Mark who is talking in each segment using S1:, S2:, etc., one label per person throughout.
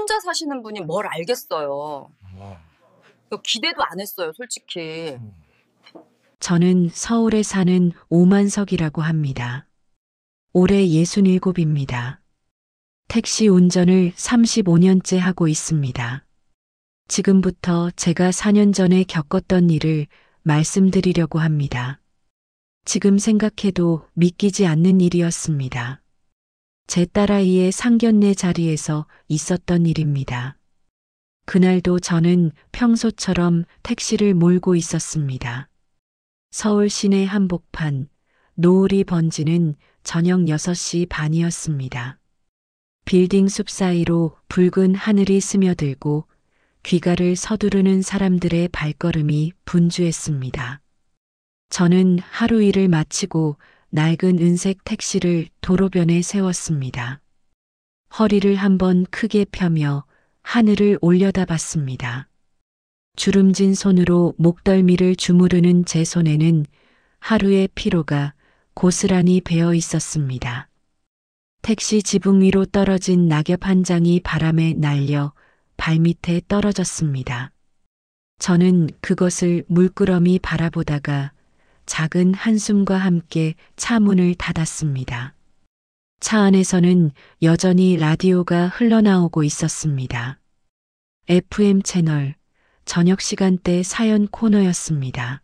S1: 혼자 사시는 분이 뭘 알겠어요.
S2: 어.
S1: 기대도 안 했어요, 솔직히.
S3: 저는 서울에 사는 오만석이라고 합니다. 올해 67입니다. 택시 운전을 35년째 하고 있습니다. 지금부터 제가 4년 전에 겪었던 일을 말씀드리려고 합니다. 지금 생각해도 믿기지 않는 일이었습니다. 제 딸아이의 상견례 자리에서 있었던 일입니다. 그날도 저는 평소처럼 택시를 몰고 있었습니다. 서울 시내 한복판, 노을이 번지는 저녁 6시 반이었습니다. 빌딩 숲 사이로 붉은 하늘이 스며들고 귀가를 서두르는 사람들의 발걸음이 분주했습니다. 저는 하루 일을 마치고 낡은 은색 택시를 도로변에 세웠습니다. 허리를 한번 크게 펴며 하늘을 올려다봤습니다. 주름진 손으로 목덜미를 주무르는 제 손에는 하루의 피로가 고스란히 배어 있었습니다. 택시 지붕 위로 떨어진 낙엽 한 장이 바람에 날려 발밑에 떨어졌습니다. 저는 그것을 물끄러미 바라보다가 작은 한숨과 함께 차 문을 닫았습니다. 차 안에서는 여전히 라디오가 흘러나오고 있었습니다. FM 채널, 저녁 시간대 사연 코너였습니다.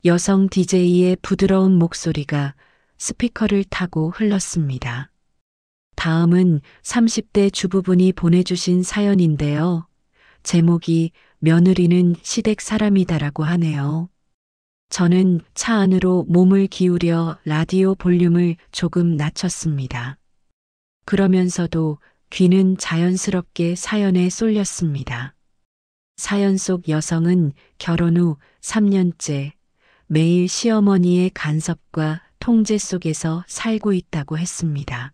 S3: 여성 DJ의 부드러운 목소리가 스피커를 타고 흘렀습니다. 다음은 30대 주부분이 보내주신 사연인데요. 제목이 며느리는 시댁 사람이다라고 하네요. 저는 차 안으로 몸을 기울여 라디오 볼륨을 조금 낮췄습니다. 그러면서도 귀는 자연스럽게 사연에 쏠렸습니다. 사연 속 여성은 결혼 후 3년째 매일 시어머니의 간섭과 통제 속에서 살고 있다고 했습니다.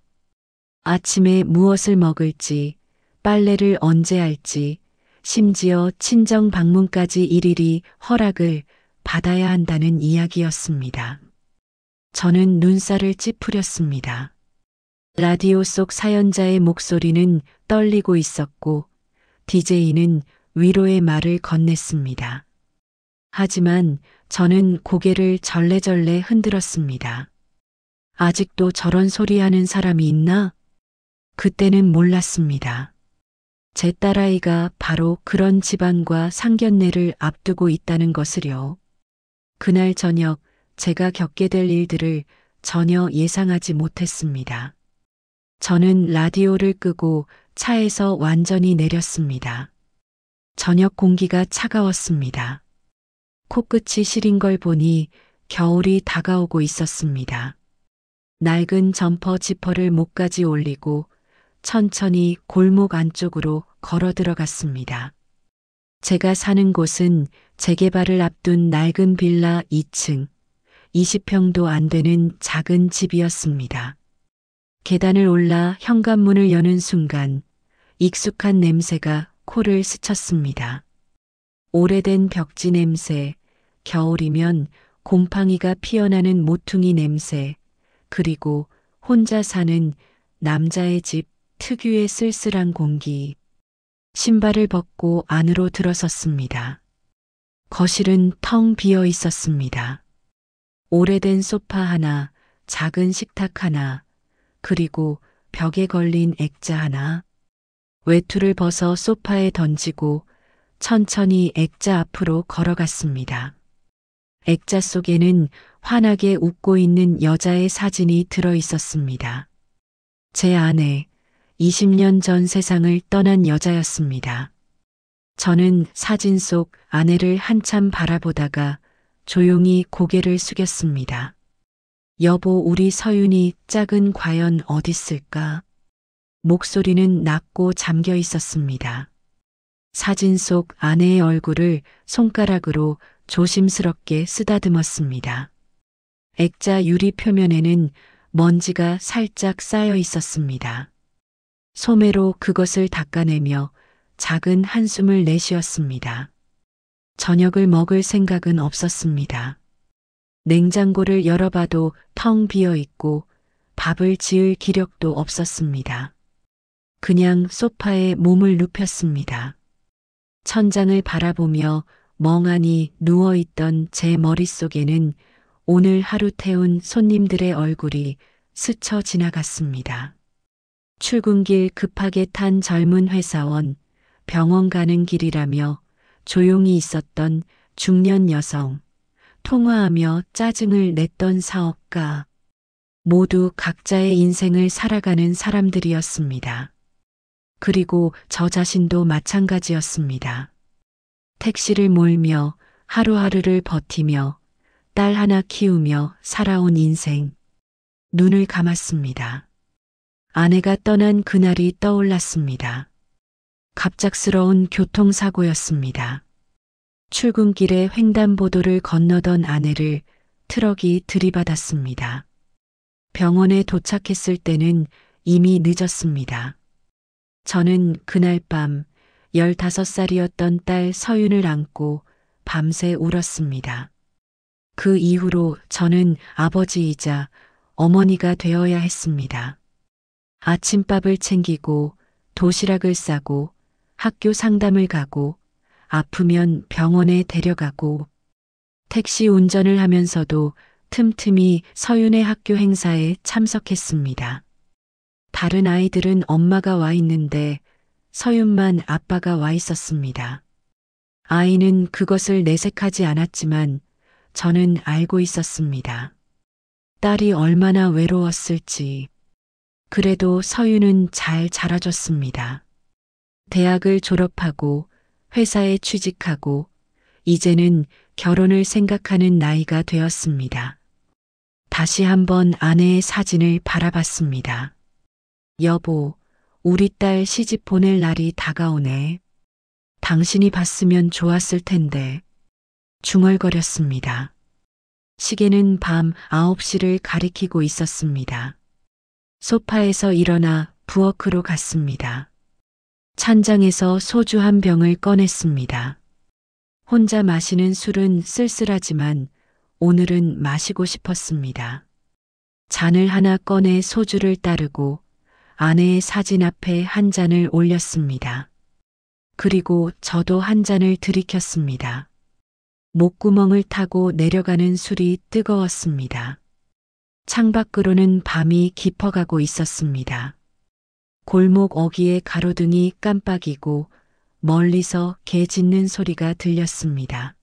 S3: 아침에 무엇을 먹을지, 빨래를 언제 할지, 심지어 친정 방문까지 일일이 허락을 받아야 한다는 이야기였습니다. 저는 눈살을 찌푸렸습니다. 라디오 속 사연자의 목소리는 떨리고 있었고 DJ는 위로의 말을 건넸습니다. 하지만 저는 고개를 절레절레 흔들었습니다. 아직도 저런 소리 하는 사람이 있나? 그때는 몰랐습니다. 제 딸아이가 바로 그런 집안과 상견례를 앞두고 있다는 것을요. 그날 저녁 제가 겪게 될 일들을 전혀 예상하지 못했습니다. 저는 라디오를 끄고 차에서 완전히 내렸습니다. 저녁 공기가 차가웠습니다. 코끝이 시린 걸 보니 겨울이 다가오고 있었습니다. 낡은 점퍼 지퍼를 목까지 올리고 천천히 골목 안쪽으로 걸어 들어갔습니다. 제가 사는 곳은 재개발을 앞둔 낡은 빌라 2층, 20평도 안 되는 작은 집이었습니다. 계단을 올라 현관문을 여는 순간 익숙한 냄새가 코를 스쳤습니다. 오래된 벽지 냄새, 겨울이면 곰팡이가 피어나는 모퉁이 냄새, 그리고 혼자 사는 남자의 집 특유의 쓸쓸한 공기. 신발을 벗고 안으로 들어섰습니다. 거실은 텅 비어 있었습니다. 오래된 소파 하나, 작은 식탁 하나, 그리고 벽에 걸린 액자 하나. 외투를 벗어 소파에 던지고 천천히 액자 앞으로 걸어갔습니다. 액자 속에는 환하게 웃고 있는 여자의 사진이 들어 있었습니다. 제 아내, 20년 전 세상을 떠난 여자였습니다. 저는 사진 속 아내를 한참 바라보다가 조용히 고개를 숙였습니다. 여보, 우리 서윤이 짝은 과연 어딨을까? 목소리는 낮고 잠겨 있었습니다. 사진 속 아내의 얼굴을 손가락으로 조심스럽게 쓰다듬었습니다. 액자 유리 표면에는 먼지가 살짝 쌓여 있었습니다. 소매로 그것을 닦아내며 작은 한숨을 내쉬었습니다. 저녁을 먹을 생각은 없었습니다. 냉장고를 열어봐도 텅 비어 있고 밥을 지을 기력도 없었습니다. 그냥 소파에 몸을 눕혔습니다. 천장을 바라보며 멍하니 누워있던 제 머릿속에는 오늘 하루 태운 손님들의 얼굴이 스쳐 지나갔습니다. 출근길 급하게 탄 젊은 회사원, 병원 가는 길이라며 조용히 있었던 중년 여성, 통화하며 짜증을 냈던 사업가, 모두 각자의 인생을 살아가는 사람들이었습니다. 그리고 저 자신도 마찬가지였습니다. 택시를 몰며 하루하루를 버티며 딸 하나 키우며 살아온 인생. 눈을 감았습니다. 아내가 떠난 그날이 떠올랐습니다. 갑작스러운 교통사고였습니다. 출근길에 횡단보도를 건너던 아내를 트럭이 들이받았습니다. 병원에 도착했을 때는 이미 늦었습니다. 저는 그날 밤 15살이었던 딸 서윤을 안고 밤새 울었습니다. 그 이후로 저는 아버지이자 어머니가 되어야 했습니다. 아침밥을 챙기고 도시락을 싸고 학교 상담을 가고 아프면 병원에 데려가고 택시 운전을 하면서도 틈틈이 서윤의 학교 행사에 참석했습니다. 다른 아이들은 엄마가 와 있는데 서윤만 아빠가 와 있었습니다. 아이는 그것을 내색하지 않았지만 저는 알고 있었습니다. 딸이 얼마나 외로웠을지. 그래도 서윤은 잘 자라줬습니다. 대학을 졸업하고 회사에 취직하고 이제는 결혼을 생각하는 나이가 되었습니다. 다시 한번 아내의 사진을 바라봤습니다. 여보, 우리 딸 시집 보낼 날이 다가오네. 당신이 봤으면 좋았을 텐데. 중얼거렸습니다. 시계는 밤 9시를 가리키고 있었습니다. 소파에서 일어나 부엌으로 갔습니다. 찬장에서 소주 한 병을 꺼냈습니다. 혼자 마시는 술은 쓸쓸하지만 오늘은 마시고 싶었습니다. 잔을 하나 꺼내 소주를 따르고 아내의 사진 앞에 한 잔을 올렸습니다. 그리고 저도 한 잔을 들이켰습니다. 목구멍을 타고 내려가는 술이 뜨거웠습니다. 창밖으로는 밤이 깊어가고 있었습니다. 골목 어귀의 가로등이 깜빡이고 멀리서 개 짖는 소리가 들렸습니다.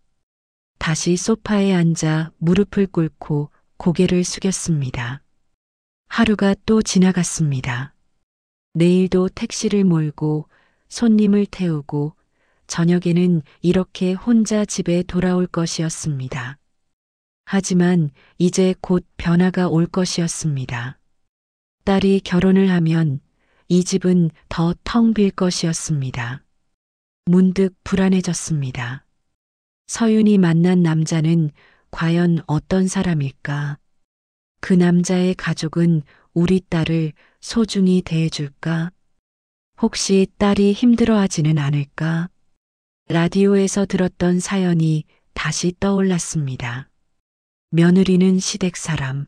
S3: 다시 소파에 앉아 무릎을 꿇고 고개를 숙였습니다. 하루가 또 지나갔습니다. 내일도 택시를 몰고 손님을 태우고 저녁에는 이렇게 혼자 집에 돌아올 것이었습니다. 하지만 이제 곧 변화가 올 것이었습니다. 딸이 결혼을 하면 이 집은 더 텅 빌 것이었습니다. 문득 불안해졌습니다. 서윤이 만난 남자는 과연 어떤 사람일까? 그 남자의 가족은 우리 딸을 소중히 대해줄까? 혹시 딸이 힘들어하지는 않을까? 라디오에서 들었던 사연이 다시 떠올랐습니다. 며느리는 시댁 사람.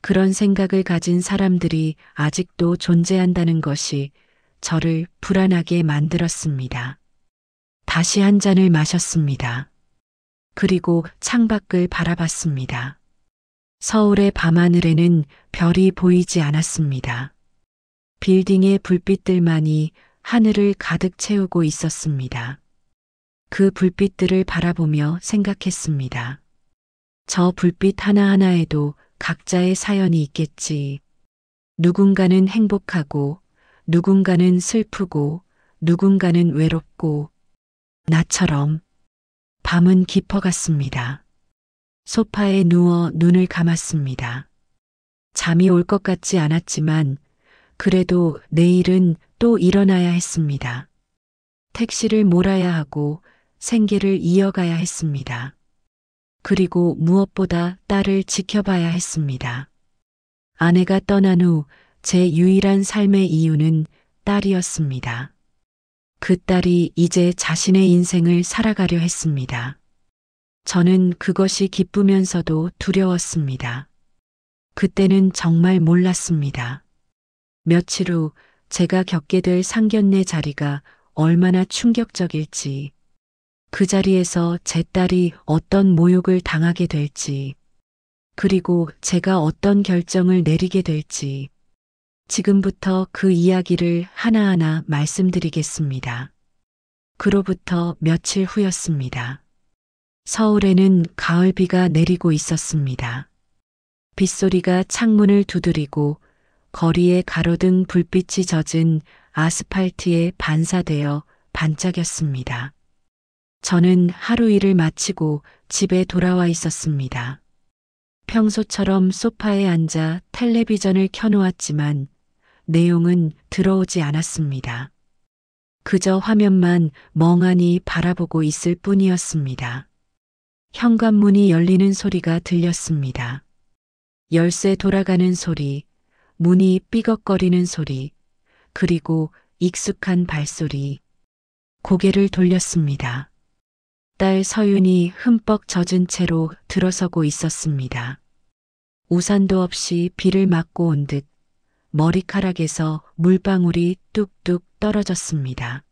S3: 그런 생각을 가진 사람들이 아직도 존재한다는 것이 저를 불안하게 만들었습니다. 다시 한 잔을 마셨습니다. 그리고 창밖을 바라봤습니다. 서울의 밤하늘에는 별이 보이지 않았습니다. 빌딩의 불빛들만이 하늘을 가득 채우고 있었습니다. 그 불빛들을 바라보며 생각했습니다. 저 불빛 하나하나에도 각자의 사연이 있겠지. 누군가는 행복하고, 누군가는 슬프고, 누군가는 외롭고, 나처럼. 밤은 깊어갔습니다. 소파에 누워 눈을 감았습니다. 잠이 올 것 같지 않았지만, 그래도 내일은 또 일어나야 했습니다. 택시를 몰아야 하고 생계를 이어가야 했습니다. 그리고 무엇보다 딸을 지켜봐야 했습니다. 아내가 떠난 후 제 유일한 삶의 이유는 딸이었습니다. 그 딸이 이제 자신의 인생을 살아가려 했습니다. 저는 그것이 기쁘면서도 두려웠습니다. 그때는 정말 몰랐습니다. 며칠 후 제가 겪게 될 상견례 자리가 얼마나 충격적일지, 그 자리에서 제 딸이 어떤 모욕을 당하게 될지, 그리고 제가 어떤 결정을 내리게 될지, 지금부터 그 이야기를 하나하나 말씀드리겠습니다. 그로부터 며칠 후였습니다. 서울에는 가을비가 내리고 있었습니다. 빗소리가 창문을 두드리고 거리에 가로등 불빛이 젖은 아스팔트에 반사되어 반짝였습니다. 저는 하루 일을 마치고 집에 돌아와 있었습니다. 평소처럼 소파에 앉아 텔레비전을 켜놓았지만 내용은 들어오지 않았습니다. 그저 화면만 멍하니 바라보고 있을 뿐이었습니다. 현관문이 열리는 소리가 들렸습니다. 열쇠 돌아가는 소리, 문이 삐걱거리는 소리, 그리고 익숙한 발소리. 고개를 돌렸습니다. 딸 서윤이 흠뻑 젖은 채로 들어서고 있었습니다. 우산도 없이 비를 맞고 온 듯 머리카락에서 물방울이 뚝뚝 떨어졌습니다.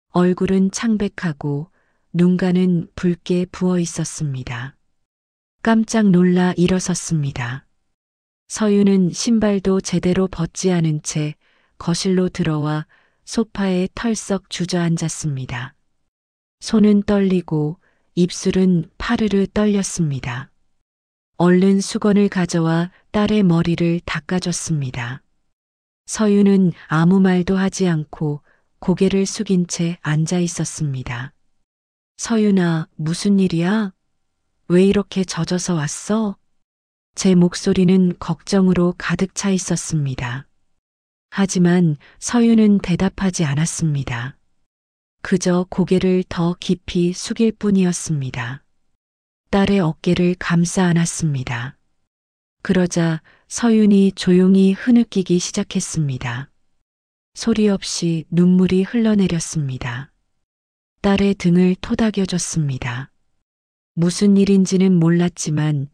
S3: 얼굴은 창백하고 눈가는 붉게 부어 있었습니다. 깜짝 놀라 일어섰습니다. 서윤은 신발도 제대로 벗지 않은 채 거실로 들어와 소파에 털썩 주저앉았습니다. 손은 떨리고 입술은 파르르 떨렸습니다. 얼른 수건을 가져와 딸의 머리를 닦아줬습니다. 서윤은 아무 말도 하지 않고 고개를 숙인 채 앉아 있었습니다. 서윤아, 무슨 일이야? 왜 이렇게 젖어서 왔어? 제 목소리는 걱정으로 가득 차 있었습니다. 하지만 서윤은 대답하지 않았습니다. 그저 고개를 더 깊이 숙일 뿐이었습니다. 딸의 어깨를 감싸 안았습니다. 그러자 서윤이 조용히 흐느끼기 시작했습니다. 소리 없이 눈물이 흘러내렸습니다. 딸의 등을 토닥여줬습니다. 무슨 일인지는 몰랐지만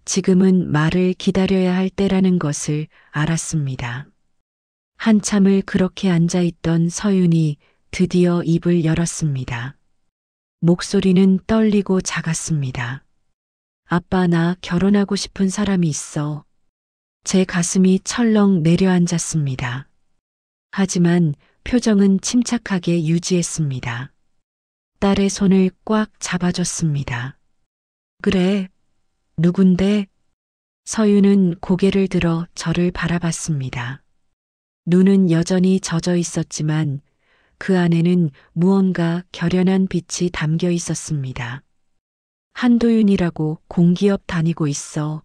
S3: 지금은 말을 기다려야 할 때라는 것을 알았습니다. 한참을 그렇게 앉아있던 서윤이 드디어 입을 열었습니다. 목소리는 떨리고 작았습니다. 아빠, 나 결혼하고 싶은 사람이 있어. 제 가슴이 철렁 내려앉았습니다. 하지만 표정은 침착하게 유지했습니다. 딸의 손을 꽉 잡아줬습니다. 그래, 누군데? 서윤은 고개를 들어 저를 바라봤습니다. 눈은 여전히 젖어 있었지만 그 안에는 무언가 결연한 빛이 담겨 있었습니다. 한도윤이라고 공기업 다니고 있어.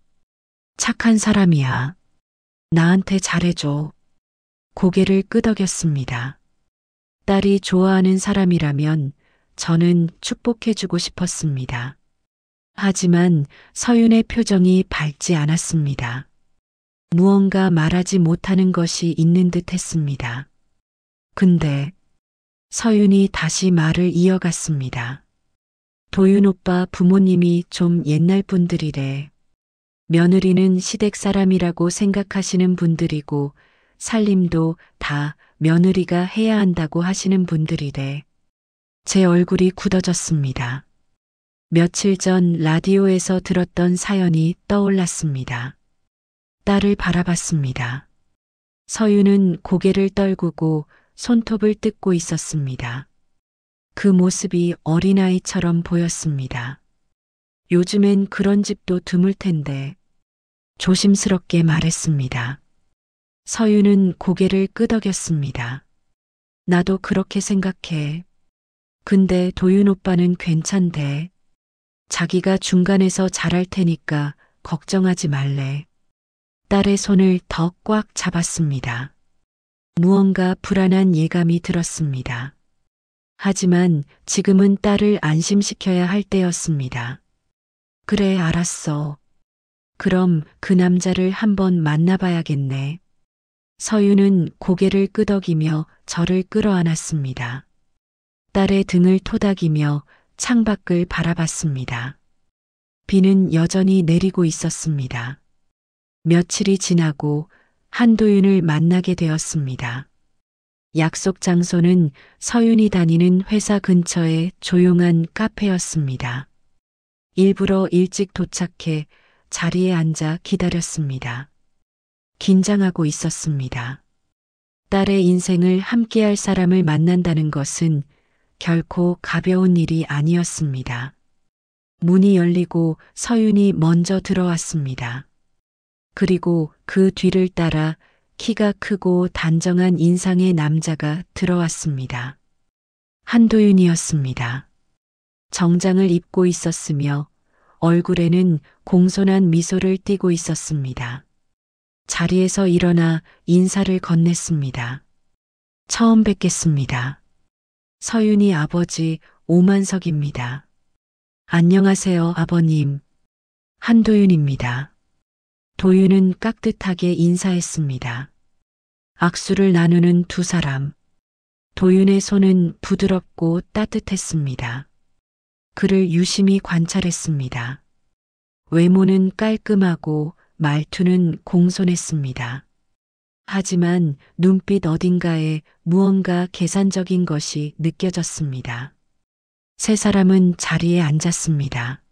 S3: 착한 사람이야. 나한테 잘해줘. 고개를 끄덕였습니다. 딸이 좋아하는 사람이라면 저는 축복해주고 싶었습니다. 하지만 서윤의 표정이 밝지 않았습니다. 무언가 말하지 못하는 것이 있는 듯 했습니다. 근데 서윤이 다시 말을 이어갔습니다. 도윤 오빠 부모님이 좀 옛날 분들이래. 며느리는 시댁 사람이라고 생각하시는 분들이고 살림도 다 며느리가 해야 한다고 하시는 분들이래. 제 얼굴이 굳어졌습니다. 며칠 전 라디오에서 들었던 사연이 떠올랐습니다. 딸을 바라봤습니다. 서윤은 고개를 떨구고 손톱을 뜯고 있었습니다. 그 모습이 어린아이처럼 보였습니다. 요즘엔 그런 집도 드물 텐데 조심스럽게 말했습니다. 서윤은 고개를 끄덕였습니다. 나도 그렇게 생각해. 근데 도윤 오빠는 괜찮대. 자기가 중간에서 잘할 테니까 걱정하지 말래. 딸의 손을 더 꽉 잡았습니다. 무언가 불안한 예감이 들었습니다. 하지만 지금은 딸을 안심시켜야 할 때였습니다. 그래, 알았어. 그럼 그 남자를 한번 만나봐야겠네. 서윤은 고개를 끄덕이며 저를 끌어안았습니다. 딸의 등을 토닥이며 창밖을 바라봤습니다. 비는 여전히 내리고 있었습니다. 며칠이 지나고 한도윤을 만나게 되었습니다. 약속 장소는 서윤이 다니는 회사 근처의 조용한 카페였습니다. 일부러 일찍 도착해 자리에 앉아 기다렸습니다. 긴장하고 있었습니다. 딸의 인생을 함께할 사람을 만난다는 것은 결코 가벼운 일이 아니었습니다. 문이 열리고 서윤이 먼저 들어왔습니다. 그리고 그 뒤를 따라 키가 크고 단정한 인상의 남자가 들어왔습니다. 한도윤이었습니다. 정장을 입고 있었으며 얼굴에는 공손한 미소를 띠고 있었습니다. 자리에서 일어나 인사를 건넸습니다. 처음 뵙겠습니다. 서윤이 아버지 오만석입니다. 안녕하세요, 아버님. 한도윤입니다. 도윤은 깍듯하게 인사했습니다. 악수를 나누는 두 사람. 도윤의 손은 부드럽고 따뜻했습니다. 그를 유심히 관찰했습니다. 외모는 깔끔하고 말투는 공손했습니다. 하지만 눈빛 어딘가에 무언가 계산적인 것이 느껴졌습니다. 세 사람은 자리에 앉았습니다.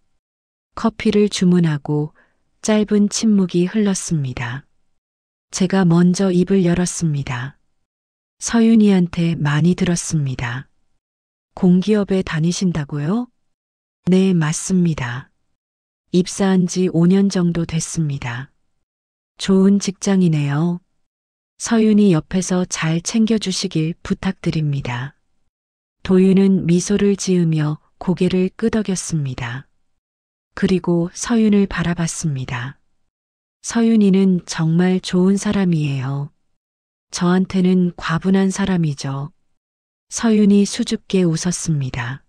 S3: 커피를 주문하고 짧은 침묵이 흘렀습니다. 제가 먼저 입을 열었습니다. 서윤이한테 많이 들었습니다. 공기업에 다니신다고요? 네, 맞습니다. 입사한 지 5년 정도 됐습니다. 좋은 직장이네요. 서윤이 옆에서 잘 챙겨주시길 부탁드립니다. 도윤은 미소를 지으며 고개를 끄덕였습니다. 그리고 서윤을 바라봤습니다. 서윤이는 정말 좋은 사람이에요. 저한테는 과분한 사람이죠. 서윤이 수줍게 웃었습니다.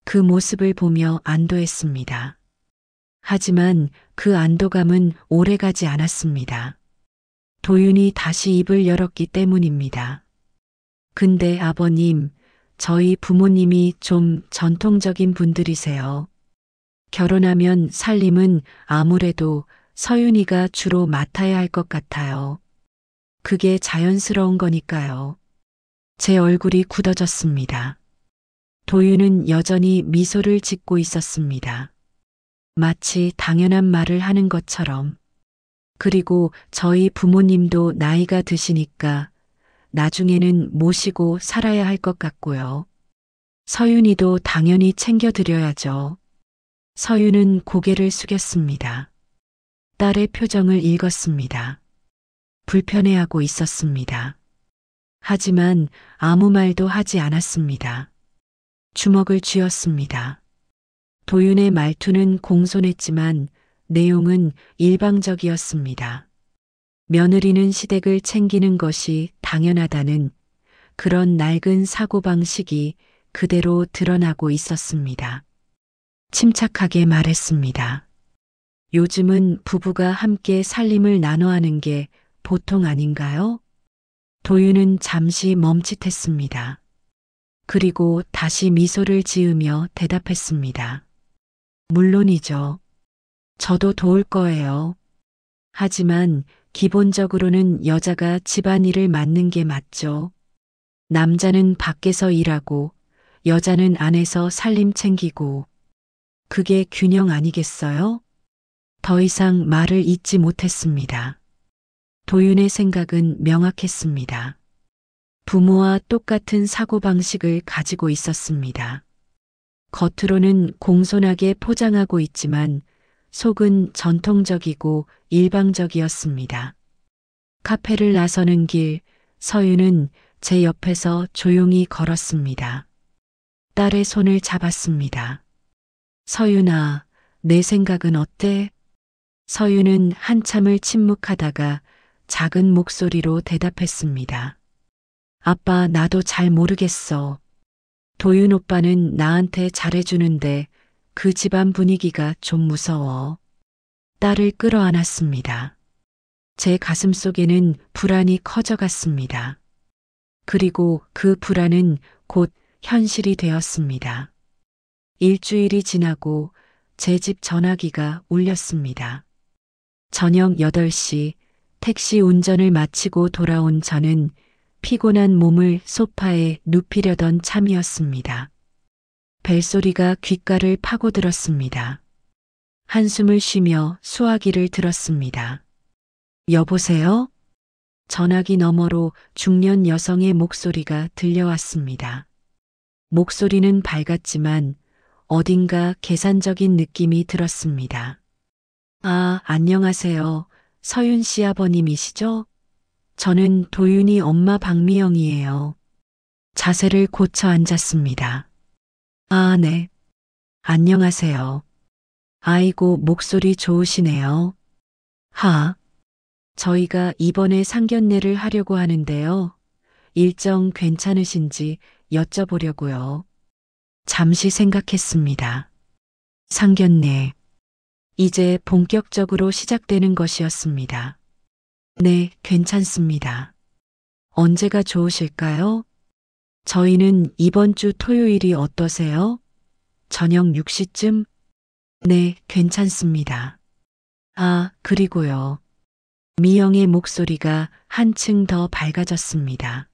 S3: 그 모습을 보며 안도했습니다. 하지만 그 안도감은 오래가지 않았습니다. 도윤이 다시 입을 열었기 때문입니다. 근데 아버님, 저희 부모님이 좀 전통적인 분들이세요. 결혼하면 살림은 아무래도 서윤이가 주로 맡아야 할 것 같아요. 그게 자연스러운 거니까요. 제 얼굴이 굳어졌습니다. 도윤은 여전히 미소를 짓고 있었습니다. 마치 당연한 말을 하는 것처럼. 그리고 저희 부모님도 나이가 드시니까 나중에는 모시고 살아야 할 것 같고요. 서윤이도 당연히 챙겨드려야죠. 서윤은 고개를 숙였습니다. 딸의 표정을 읽었습니다. 불편해하고 있었습니다. 하지만 아무 말도 하지 않았습니다. 주먹을 쥐었습니다. 도윤의 말투는 공손했지만 내용은 일방적이었습니다. 며느리는 시댁을 챙기는 것이 당연하다는 그런 낡은 사고방식이 그대로 드러나고 있었습니다. 침착하게 말했습니다. 요즘은 부부가 함께 살림을 나눠하는 게 보통 아닌가요? 도윤은 잠시 멈칫했습니다. 그리고 다시 미소를 지으며 대답했습니다. 물론이죠. 저도 도울 거예요. 하지만 기본적으로는 여자가 집안일을 맡는 게 맞죠. 남자는 밖에서 일하고 여자는 안에서 살림 챙기고 그게 균형 아니겠어요? 더 이상 말을 잇지 못했습니다. 도윤의 생각은 명확했습니다. 부모와 똑같은 사고방식을 가지고 있었습니다. 겉으로는 공손하게 포장하고 있지만 속은 전통적이고 일방적이었습니다. 카페를 나서는 길, 서윤은 제 옆에서 조용히 걸었습니다. 딸의 손을 잡았습니다. 서윤아, 내 생각은 어때? 서윤은 한참을 침묵하다가 작은 목소리로 대답했습니다. 아빠, 나도 잘 모르겠어. 도윤 오빠는 나한테 잘해주는데 그 집안 분위기가 좀 무서워. 딸을 끌어안았습니다. 제 가슴 속에는 불안이 커져갔습니다. 그리고 그 불안은 곧 현실이 되었습니다. 일주일이 지나고 제 집 전화기가 울렸습니다. 저녁 8시 택시 운전을 마치고 돌아온 저는 피곤한 몸을 소파에 눕히려던 참이었습니다. 벨소리가 귓가를 파고들었습니다. 한숨을 쉬며 수화기를 들었습니다. 여보세요? 전화기 너머로 중년 여성의 목소리가 들려왔습니다. 목소리는 밝았지만 어딘가 계산적인 느낌이 들었습니다. 아, 안녕하세요. 서윤 씨 아버님이시죠? 저는 도윤이 엄마 박미영이에요. 자세를 고쳐 앉았습니다. 아, 네. 안녕하세요. 아이고, 목소리 좋으시네요. 저희가 이번에 상견례를 하려고 하는데요. 일정 괜찮으신지 여쭤보려고요. 잠시 생각했습니다. 상견례. 이제 본격적으로 시작되는 것이었습니다. 네, 괜찮습니다. 언제가 좋으실까요? 저희는 이번 주 토요일이 어떠세요? 저녁 6시쯤? 네, 괜찮습니다. 아, 그리고요. 미영의 목소리가 한층 더 밝아졌습니다.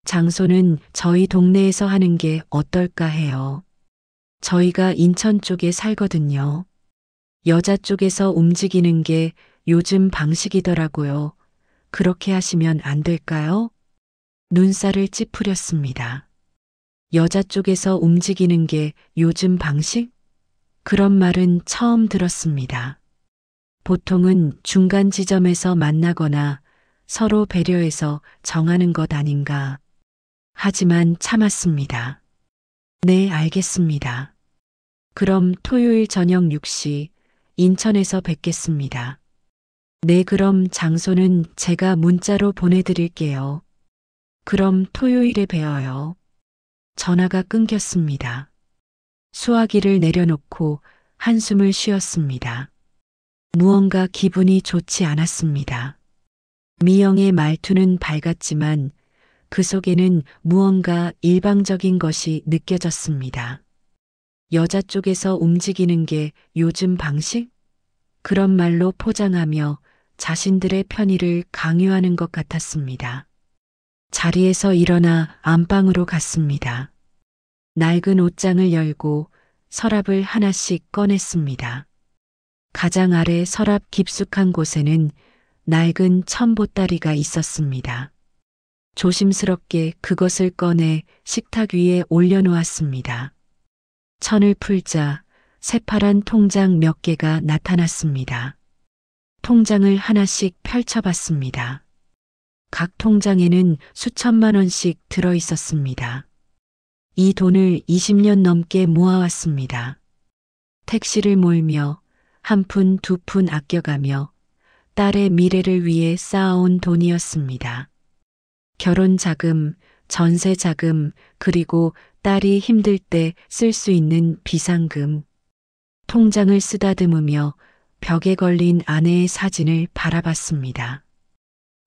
S3: 장소는 저희 동네에서 하는 게 어떨까 해요. 저희가 인천 쪽에 살거든요. 여자 쪽에서 움직이는 게 요즘 방식이더라고요. 그렇게 하시면 안 될까요? 눈살을 찌푸렸습니다. 여자 쪽에서 움직이는 게 요즘 방식? 그런 말은 처음 들었습니다. 보통은 중간 지점에서 만나거나 서로 배려해서 정하는 것 아닌가. 하지만 참았습니다. 네, 알겠습니다. 그럼 토요일 저녁 6시 인천에서 뵙겠습니다. 네, 그럼 장소는 제가 문자로 보내드릴게요. 그럼 토요일에 뵈어요. 전화가 끊겼습니다. 수화기를 내려놓고 한숨을 쉬었습니다. 무언가 기분이 좋지 않았습니다. 미영의 말투는 밝았지만 그 속에는 무언가 일방적인 것이 느껴졌습니다. 여자 쪽에서 움직이는 게 요즘 방식? 그런 말로 포장하며 자신들의 편의를 강요하는 것 같았습니다. 자리에서 일어나 안방으로 갔습니다. 낡은 옷장을 열고 서랍을 하나씩 꺼냈습니다. 가장 아래 서랍 깊숙한 곳에는 낡은 천보따리가 있었습니다. 조심스럽게 그것을 꺼내 식탁 위에 올려놓았습니다. 천을 풀자 새파란 통장 몇 개가 나타났습니다. 통장을 하나씩 펼쳐봤습니다. 각 통장에는 수천만 원씩 들어 있었습니다. 이 돈을 20년 넘게 모아왔습니다. 택시를 몰며 한 푼 두 푼 아껴가며 딸의 미래를 위해 쌓아온 돈이었습니다. 결혼 자금, 전세 자금, 그리고 딸이 힘들 때 쓸 수 있는 비상금. 통장을 쓰다듬으며 벽에 걸린 아내의 사진을 바라봤습니다.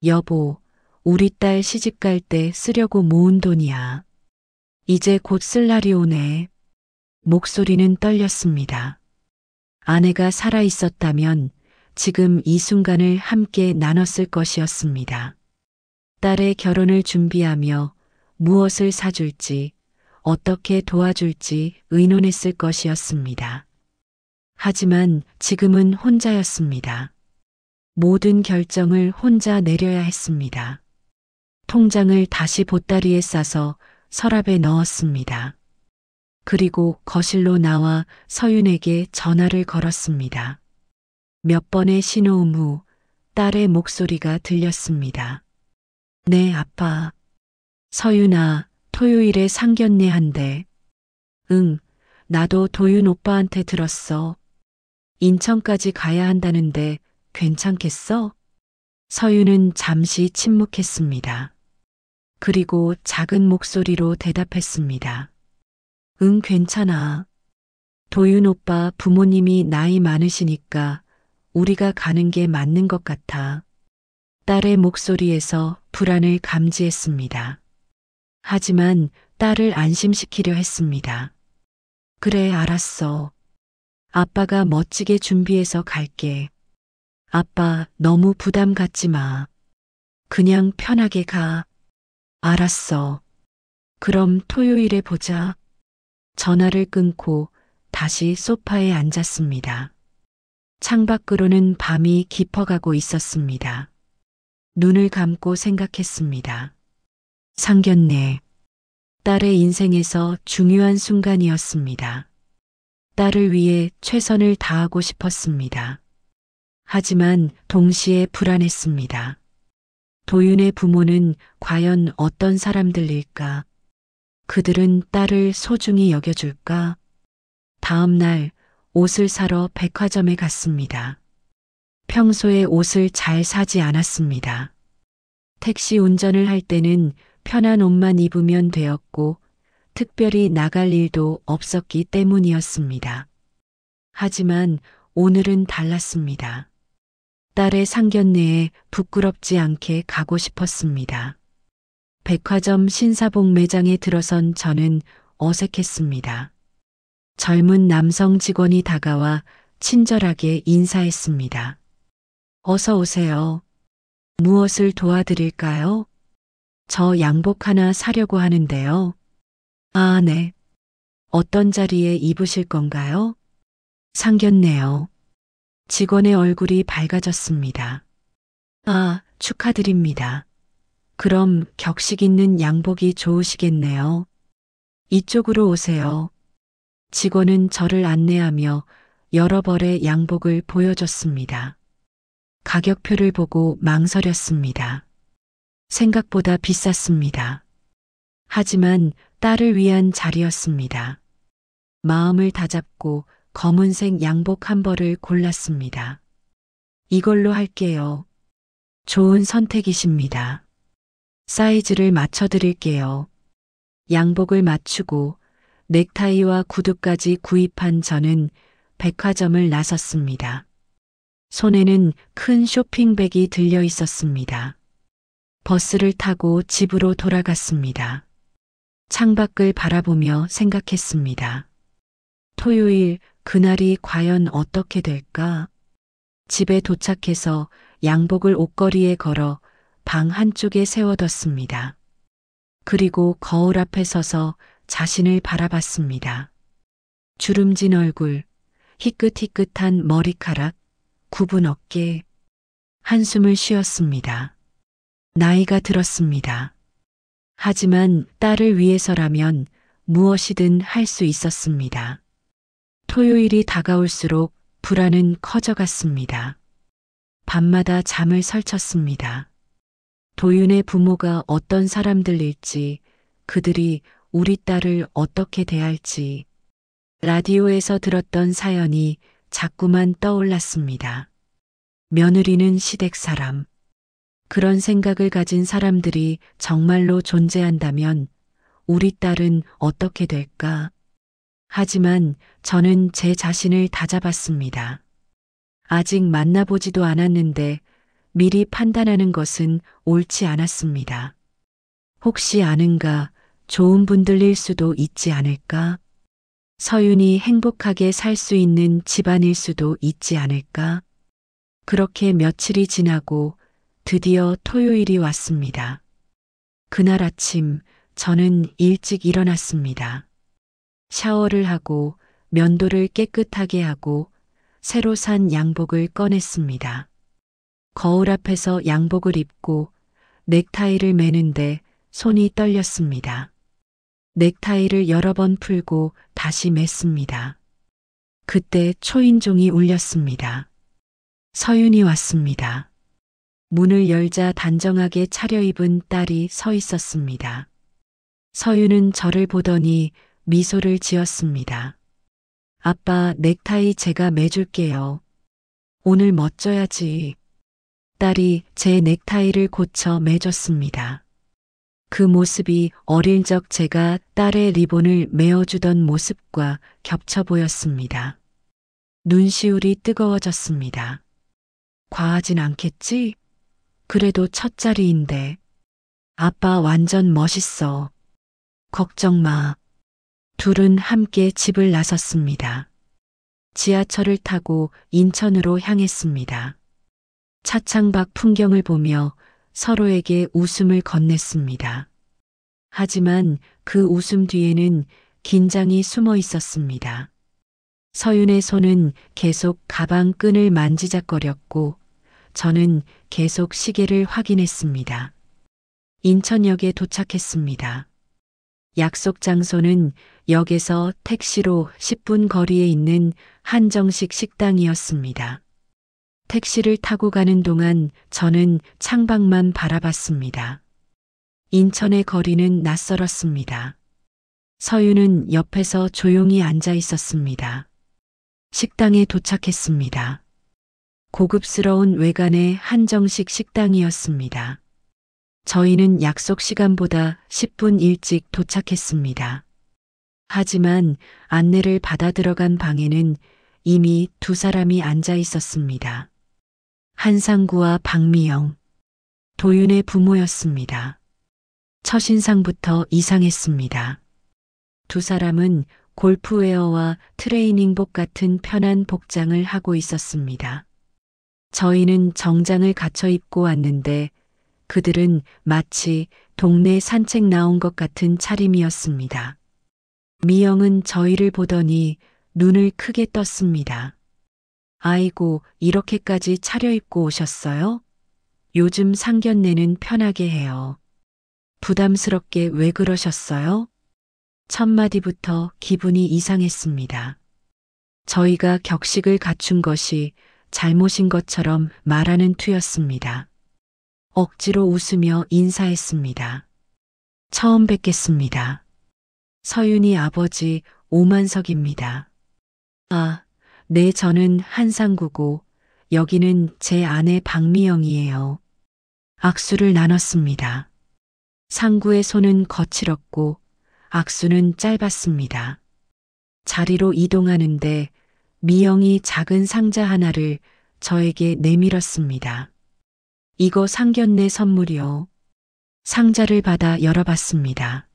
S3: 여보, 우리 딸 시집갈 때 쓰려고 모은 돈이야. 이제 곧 쓸 날이 오네. 목소리는 떨렸습니다. 아내가 살아 있었다면 지금 이 순간을 함께 나눴을 것이었습니다. 딸의 결혼을 준비하며 무엇을 사줄지, 어떻게 도와줄지 의논했을 것이었습니다. 하지만 지금은 혼자였습니다. 모든 결정을 혼자 내려야 했습니다. 통장을 다시 보따리에 싸서 서랍에 넣었습니다. 그리고 거실로 나와 서윤에게 전화를 걸었습니다. 몇 번의 신호음 후 딸의 목소리가 들렸습니다. 네, 아빠. 서윤아, 토요일에 상견례 한대. 응, 나도 도윤 오빠한테 들었어. 인천까지 가야 한다는데 괜찮겠어? 서윤은 잠시 침묵했습니다. 그리고 작은 목소리로 대답했습니다. 응, 괜찮아. 도윤 오빠 부모님이 나이 많으시니까 우리가 가는 게 맞는 것 같아. 딸의 목소리에서 불안을 감지했습니다. 하지만 딸을 안심시키려 했습니다. 그래, 알았어. 아빠가 멋지게 준비해서 갈게. 아빠, 너무 부담 갖지 마. 그냥 편하게 가. 알았어. 그럼 토요일에 보자. 전화를 끊고 다시 소파에 앉았습니다. 창밖으로는 밤이 깊어가고 있었습니다. 눈을 감고 생각했습니다. 상견례. 딸의 인생에서 중요한 순간이었습니다. 딸을 위해 최선을 다하고 싶었습니다. 하지만 동시에 불안했습니다. 도윤의 부모는 과연 어떤 사람들일까? 그들은 딸을 소중히 여겨줄까? 다음 날 옷을 사러 백화점에 갔습니다. 평소에 옷을 잘 사지 않았습니다. 택시 운전을 할 때는 편한 옷만 입으면 되었고 특별히 나갈 일도 없었기 때문이었습니다. 하지만 오늘은 달랐습니다. 딸의 상견례에 부끄럽지 않게 가고 싶었습니다. 백화점 신사복 매장에 들어선 저는 어색했습니다. 젊은 남성 직원이 다가와 친절하게 인사했습니다. 어서 오세요. 무엇을 도와드릴까요? 저 양복 하나 사려고 하는데요. 아, 네. 어떤 자리에 입으실 건가요? 상견례요. 직원의 얼굴이 밝아졌습니다. 아, 축하드립니다. 그럼 격식 있는 양복이 좋으시겠네요. 이쪽으로 오세요. 직원은 저를 안내하며 여러 벌의 양복을 보여줬습니다. 가격표를 보고 망설였습니다. 생각보다 비쌌습니다. 하지만 딸을 위한 자리였습니다. 마음을 다잡고 검은색 양복 한 벌을 골랐습니다. 이걸로 할게요. 좋은 선택이십니다. 사이즈를 맞춰드릴게요. 양복을 맞추고 넥타이와 구두까지 구입한 저는 백화점을 나섰습니다. 손에는 큰 쇼핑백이 들려 있었습니다. 버스를 타고 집으로 돌아갔습니다. 창밖을 바라보며 생각했습니다. 토요일 그날이 과연 어떻게 될까? 집에 도착해서 양복을 옷걸이에 걸어 방 한쪽에 세워뒀습니다. 그리고 거울 앞에 서서 자신을 바라봤습니다. 주름진 얼굴, 희끗희끗한 머리카락, 굽은 어깨, 한숨을 쉬었습니다. 나이가 들었습니다. 하지만 딸을 위해서라면 무엇이든 할 수 있었습니다. 토요일이 다가올수록 불안은 커져갔습니다. 밤마다 잠을 설쳤습니다. 도윤의 부모가 어떤 사람들일지, 그들이 우리 딸을 어떻게 대할지, 라디오에서 들었던 사연이 자꾸만 떠올랐습니다. 며느리는 시댁 사람. 그런 생각을 가진 사람들이 정말로 존재한다면 우리 딸은 어떻게 될까? 하지만 저는 제 자신을 다잡았습니다. 아직 만나보지도 않았는데 미리 판단하는 것은 옳지 않았습니다. 혹시 아는가, 좋은 분들일 수도 있지 않을까? 서윤이 행복하게 살 수 있는 집안일 수도 있지 않을까? 그렇게 며칠이 지나고 드디어 토요일이 왔습니다. 그날 아침 저는 일찍 일어났습니다. 샤워를 하고 면도를 깨끗하게 하고 새로 산 양복을 꺼냈습니다. 거울 앞에서 양복을 입고 넥타이를 매는데 손이 떨렸습니다. 넥타이를 여러 번 풀고 다시 맸습니다. 그때 초인종이 울렸습니다. 서윤이 왔습니다. 문을 열자 단정하게 차려입은 딸이 서 있었습니다. 서윤은 저를 보더니 미소를 지었습니다. 아빠, 넥타이 제가 매줄게요. 오늘 멋져야지. 딸이 제 넥타이를 고쳐 매줬습니다. 그 모습이 어릴 적 제가 딸의 리본을 메어주던 모습과 겹쳐 보였습니다. 눈시울이 뜨거워졌습니다. 과하진 않겠지? 그래도 첫 자리인데. 아빠 완전 멋있어. 걱정 마. 둘은 함께 집을 나섰습니다. 지하철을 타고 인천으로 향했습니다. 차창 밖 풍경을 보며 서로에게 웃음을 건넸습니다. 하지만 그 웃음 뒤에는 긴장이 숨어 있었습니다. 서윤의 손은 계속 가방 끈을 만지작거렸고 저는 계속 시계를 확인했습니다. 인천역에 도착했습니다. 약속 장소는 역에서 택시로 10분 거리에 있는 한정식 식당이었습니다. 택시를 타고 가는 동안 저는 창밖만 바라봤습니다. 인천의 거리는 낯설었습니다. 서윤은 옆에서 조용히 앉아 있었습니다. 식당에 도착했습니다. 고급스러운 외관의 한정식 식당이었습니다. 저희는 약속 시간보다 10분 일찍 도착했습니다. 하지만 안내를 받아 들어간 방에는 이미 두 사람이 앉아 있었습니다. 한상구와 박미영, 도윤의 부모였습니다. 첫인상부터 이상했습니다. 두 사람은 골프웨어와 트레이닝복 같은 편한 복장을 하고 있었습니다. 저희는 정장을 갖춰 입고 왔는데 그들은 마치 동네 산책 나온 것 같은 차림이었습니다. 미영은 저희를 보더니 눈을 크게 떴습니다. 아이고, 이렇게까지 차려입고 오셨어요? 요즘 상견례는 편하게 해요. 부담스럽게 왜 그러셨어요? 첫 마디부터 기분이 이상했습니다. 저희가 격식을 갖춘 것이 잘못인 것처럼 말하는 투였습니다. 억지로 웃으며 인사했습니다. 처음 뵙겠습니다. 서윤이 아버지 오만석입니다. 아, 네, 저는 한상구고 여기는 제 아내 박미영이에요. 악수를 나눴습니다. 상구의 손은 거칠었고 악수는 짧았습니다. 자리로 이동하는데 미영이 작은 상자 하나를 저에게 내밀었습니다. 이거 상견례 선물이요. 상자를 받아 열어봤습니다.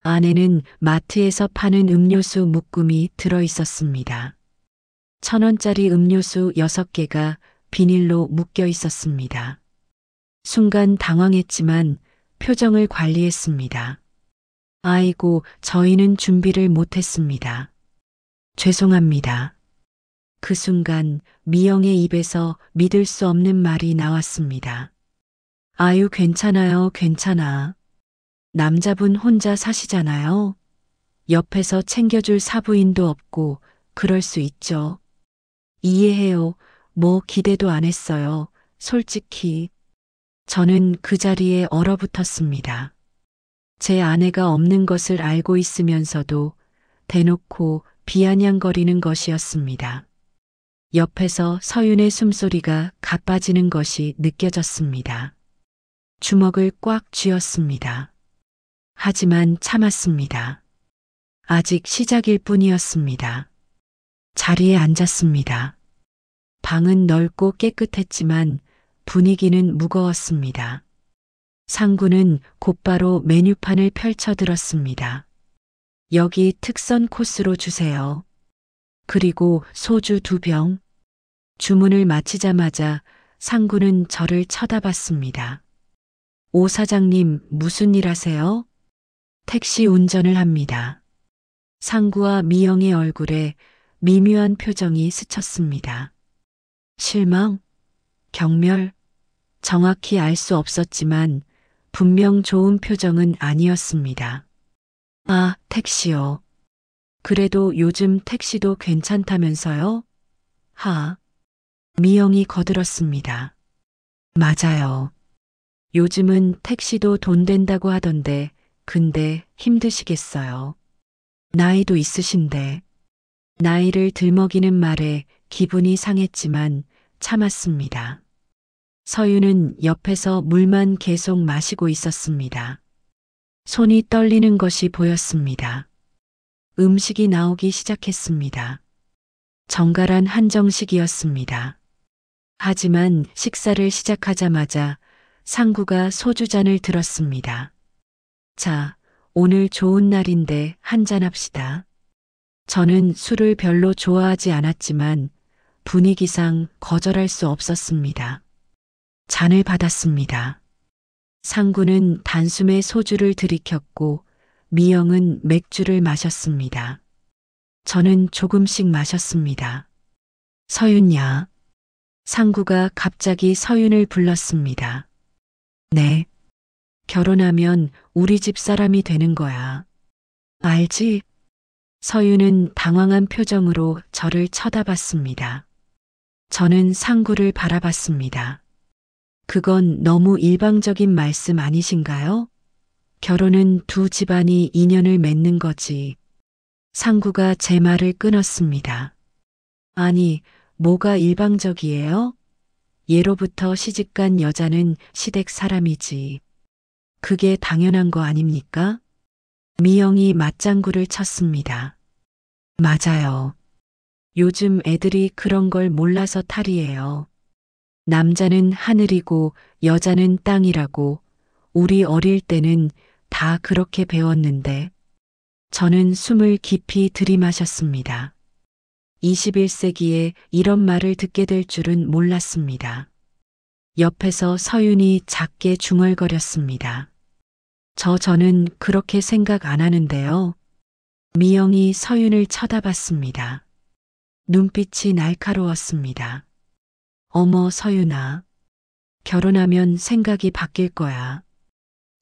S3: 안에는 마트에서 파는 음료수 묶음이 들어 있었습니다. 1,000원짜리 음료수 6개가 비닐로 묶여 있었습니다. 순간 당황했지만 표정을 관리했습니다. 아이고, 저희는 준비를 못했습니다. 죄송합니다. 그 순간 미영의 입에서 믿을 수 없는 말이 나왔습니다. 아유, 괜찮아요, 괜찮아. 남자분 혼자 사시잖아요. 옆에서 챙겨줄 사부인도 없고 그럴 수 있죠. 이해해요. 뭐 기대도 안 했어요. 솔직히. 저는 그 자리에 얼어붙었습니다. 제 아내가 없는 것을 알고 있으면서도 대놓고 비아냥거리는 것이었습니다. 옆에서 서윤의 숨소리가 가빠지는 것이 느껴졌습니다. 주먹을 꽉 쥐었습니다. 하지만 참았습니다. 아직 시작일 뿐이었습니다. 자리에 앉았습니다. 방은 넓고 깨끗했지만 분위기는 무거웠습니다. 상구는 곧바로 메뉴판을 펼쳐들었습니다. 여기 특선 코스로 주세요. 그리고 소주 2병. 주문을 마치자마자 상구는 저를 쳐다봤습니다. 오 사장님, 무슨 일 하세요? 택시 운전을 합니다. 상구와 미영의 얼굴에 미묘한 표정이 스쳤습니다. 실망? 경멸? 정확히 알 수 없었지만 분명 좋은 표정은 아니었습니다. 아, 택시요. 그래도 요즘 택시도 괜찮다면서요? 하. 미영이 거들었습니다. 맞아요. 요즘은 택시도 돈 된다고 하던데, 근데 힘드시겠어요. 나이도 있으신데. 나이를 들먹이는 말에 기분이 상했지만 참았습니다. 서윤은 옆에서 물만 계속 마시고 있었습니다. 손이 떨리는 것이 보였습니다. 음식이 나오기 시작했습니다. 정갈한 한정식이었습니다. 하지만 식사를 시작하자마자 상구가 소주잔을 들었습니다. 자, 오늘 좋은 날인데 한잔합시다. 저는 술을 별로 좋아하지 않았지만 분위기상 거절할 수 없었습니다. 잔을 받았습니다. 상구는 단숨에 소주를 들이켰고 미영은 맥주를 마셨습니다. 저는 조금씩 마셨습니다. 서윤야. 상구가 갑자기 서윤을 불렀습니다. 네. 결혼하면 우리 집 사람이 되는 거야. 알지? 서윤은 당황한 표정으로 저를 쳐다봤습니다. 저는 상구를 바라봤습니다. 그건 너무 일방적인 말씀 아니신가요? 결혼은 두 집안이 인연을 맺는 거지. 상구가 제 말을 끊었습니다. 아니, 뭐가 일방적이에요? 예로부터 시집간 여자는 시댁 사람이지. 그게 당연한 거 아닙니까? 미영이 맞장구를 쳤습니다. 맞아요. 요즘 애들이 그런 걸 몰라서 탈이에요. 남자는 하늘이고 여자는 땅이라고 우리 어릴 때는 다 그렇게 배웠는데 저는 숨을 깊이 들이마셨습니다. 21세기에 이런 말을 듣게 될 줄은 몰랐습니다. 옆에서 서윤이 작게 중얼거렸습니다. 저는 그렇게 생각 안 하는데요. 미영이 서윤을 쳐다봤습니다. 눈빛이 날카로웠습니다. 어머 서윤아. 결혼하면 생각이 바뀔 거야.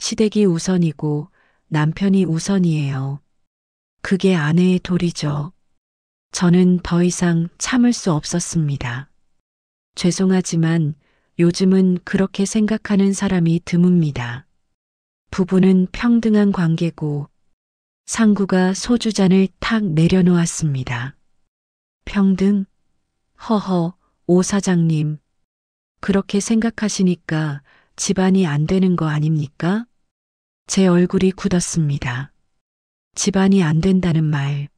S3: 시댁이 우선이고 남편이 우선이에요. 그게 아내의 도리죠. 저는 더 이상 참을 수 없었습니다. 죄송하지만 요즘은 그렇게 생각하는 사람이 드뭅니다. 부부는 평등한 관계고 상구가 소주잔을 탁 내려놓았습니다. 평등? 허허, 오 사장님. 그렇게 생각하시니까 집안이 안 되는 거 아닙니까? 제 얼굴이 굳었습니다. 집안이 안 된다는 말.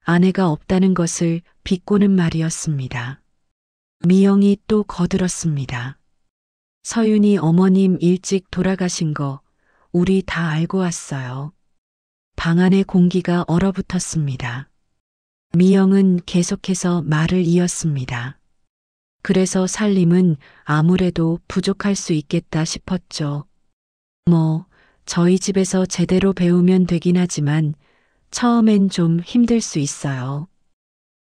S3: 아내가 없다는 것을 비꼬는 말이었습니다. 미영이 또 거들었습니다. 서윤이 어머님 일찍 돌아가신 거 우리 다 알고 왔어요. 방 안의 공기가 얼어붙었습니다. 미영은 계속해서 말을 이었습니다. 그래서 살림은 아무래도 부족할 수 있겠다 싶었죠. 저희 집에서 제대로 배우면 되긴 하지만 처음엔 좀 힘들 수 있어요.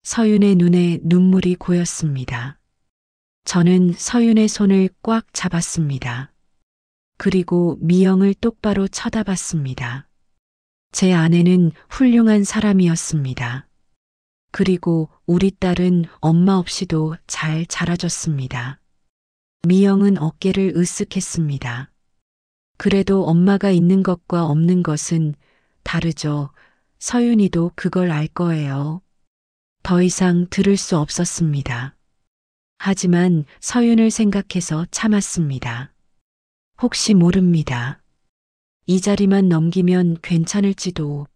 S3: 서윤의 눈에 눈물이 고였습니다. 저는 서윤의 손을 꽉 잡았습니다. 그리고 미영을 똑바로 쳐다봤습니다. 제 아내는 훌륭한 사람이었습니다. 그리고 우리 딸은 엄마 없이도 잘 자라줬습니다. 미영은 어깨를 으쓱했습니다. 그래도 엄마가 있는 것과 없는 것은 다르죠. 서윤이도 그걸 알 거예요. 더 이상 들을 수 없었습니다. 하지만 서윤을 생각해서 참았습니다. 혹시 모릅니다. 이 자리만 넘기면 괜찮을지도.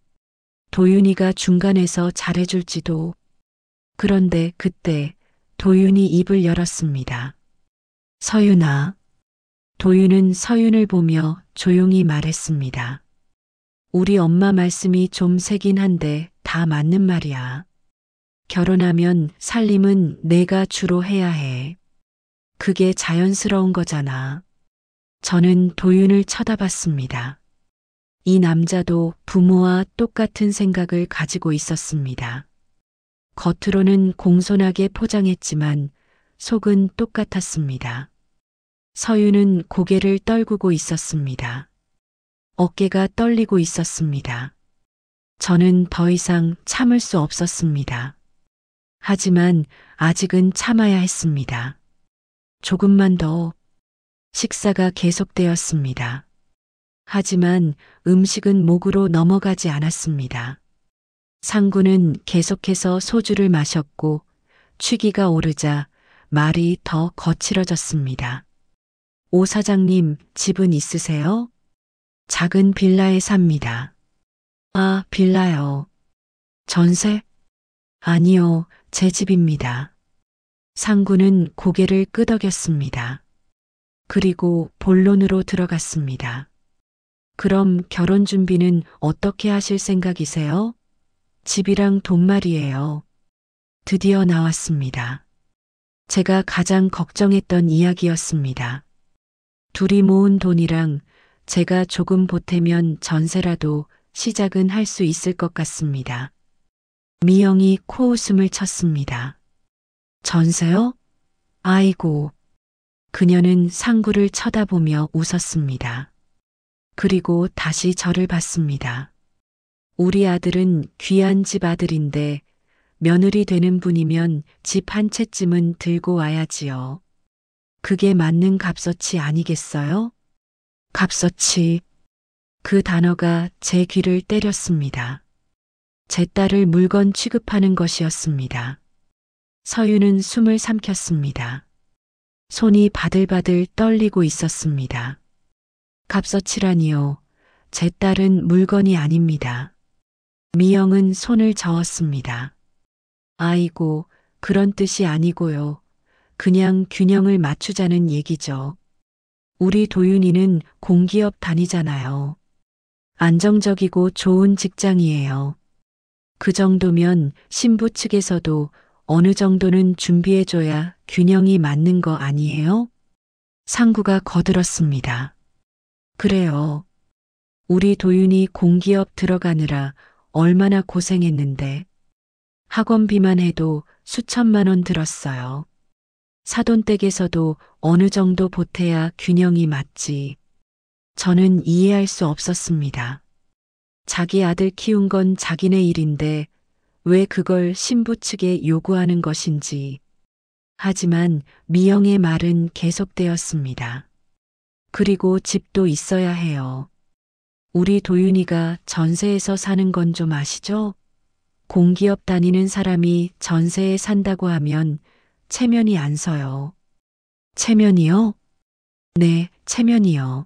S3: 도윤이가 중간에서 잘해줄지도. 그런데 그때 도윤이 입을 열었습니다. 서윤아. 도윤은 서윤을 보며 조용히 말했습니다. 우리 엄마 말씀이 좀 세긴 한데 다 맞는 말이야. 결혼하면 살림은 내가 주로 해야 해. 그게 자연스러운 거잖아. 저는 도윤을 쳐다봤습니다. 이 남자도 부모와 똑같은 생각을 가지고 있었습니다. 겉으로는 공손하게 포장했지만 속은 똑같았습니다. 서윤은 고개를 떨구고 있었습니다. 어깨가 떨리고 있었습니다. 저는 더 이상 참을 수 없었습니다. 하지만 아직은 참아야 했습니다. 조금만 더. 식사가 계속되었습니다. 하지만 음식은 목으로 넘어가지 않았습니다. 상구는 계속해서 소주를 마셨고 취기가 오르자 말이 더 거칠어졌습니다. 오 사장님, 집은 있으세요? 작은 빌라에 삽니다. 아, 빌라요. 전세? 아니요, 제 집입니다. 상구는 고개를 끄덕였습니다. 그리고 본론으로 들어갔습니다. 그럼 결혼 준비는 어떻게 하실 생각이세요? 집이랑 돈 말이에요. 드디어 나왔습니다. 제가 가장 걱정했던 이야기였습니다. 둘이 모은 돈이랑 제가 조금 보태면 전세라도 시작은 할 수 있을 것 같습니다. 미영이 코웃음을 쳤습니다. 전세요? 아이고. 그녀는 상구를 쳐다보며 웃었습니다. 그리고 다시 저를 봤습니다. 우리 아들은 귀한 집 아들인데 며느리 되는 분이면 집 한 채쯤은 들고 와야지요. 그게 맞는 값어치 아니겠어요? 값어치. 그 단어가 제 귀를 때렸습니다. 제 딸을 물건 취급하는 것이었습니다. 서유는 숨을 삼켰습니다. 손이 바들바들 떨리고 있었습니다. 값어치라니요. 제 딸은 물건이 아닙니다. 미영은 손을 저었습니다. 아이고, 그런 뜻이 아니고요. 그냥 균형을 맞추자는 얘기죠. 우리 도윤이는 공기업 다니잖아요. 안정적이고 좋은 직장이에요. 그 정도면 신부 측에서도 어느 정도는 준비해줘야 균형이 맞는 거 아니에요? 상구가 거들었습니다. 그래요. 우리 도윤이 공기업 들어가느라 얼마나 고생했는데 학원비만 해도 수천만 원 들었어요. 사돈댁에서도 어느 정도 보태야 균형이 맞지. 저는 이해할 수 없었습니다. 자기 아들 키운 건 자기네 일인데 왜 그걸 신부 측에 요구하는 것인지. 하지만 미영의 말은 계속되었습니다. 그리고 집도 있어야 해요. 우리 도윤이가 전세에서 사는 건 좀 아시죠? 공기업 다니는 사람이 전세에 산다고 하면 체면이 안 서요. 체면이요? 네, 체면이요.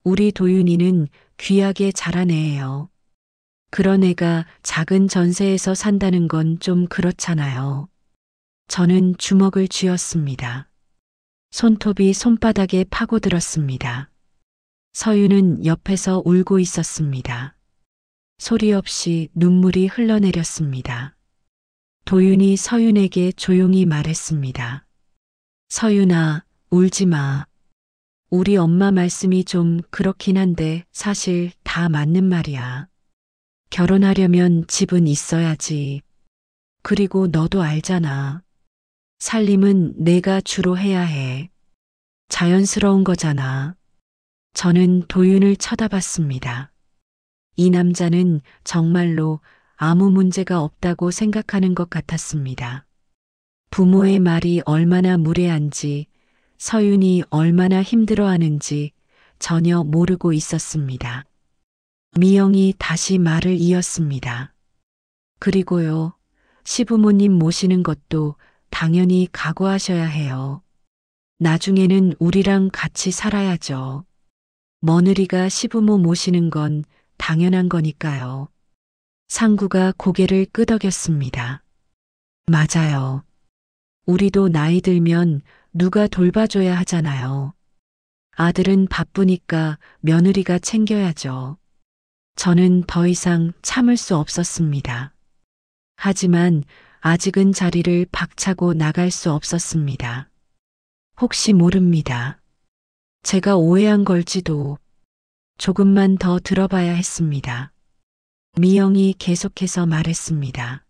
S3: 우리 도윤이는 귀하게 자란 애예요. 그런 애가 작은 전세에서 산다는 건 좀 그렇잖아요. 저는 주먹을 쥐었습니다. 손톱이 손바닥에 파고들었습니다. 서유는 옆에서 울고 있었습니다. 소리 없이 눈물이 흘러내렸습니다. 도윤이 서윤에게 조용히 말했습니다. 서윤아, 울지 마. 우리 엄마 말씀이 좀 그렇긴 한데 사실 다 맞는 말이야. 결혼하려면 집은 있어야지. 그리고 너도 알잖아. 살림은 내가 주로 해야 해. 자연스러운 거잖아. 저는 도윤을 쳐다봤습니다. 이 남자는 정말로 아무 문제가 없다고 생각하는 것 같았습니다. 부모의 말이 얼마나 무례한지, 서윤이 얼마나 힘들어하는지 전혀 모르고 있었습니다. 미영이 다시 말을 이었습니다. 그리고요, 시부모님 모시는 것도 당연히 각오하셔야 해요. 나중에는 우리랑 같이 살아야죠. 며느리가 시부모 모시는 건 당연한 거니까요. 상구가 고개를 끄덕였습니다. 맞아요. 우리도 나이 들면 누가 돌봐줘야 하잖아요. 아들은 바쁘니까 며느리가 챙겨야죠. 저는 더 이상 참을 수 없었습니다. 하지만 아직은 자리를 박차고 나갈 수 없었습니다. 혹시 모릅니다. 제가 오해한 걸지도. 조금만 더 들어봐야 했습니다. 미영이 계속해서 말했습니다.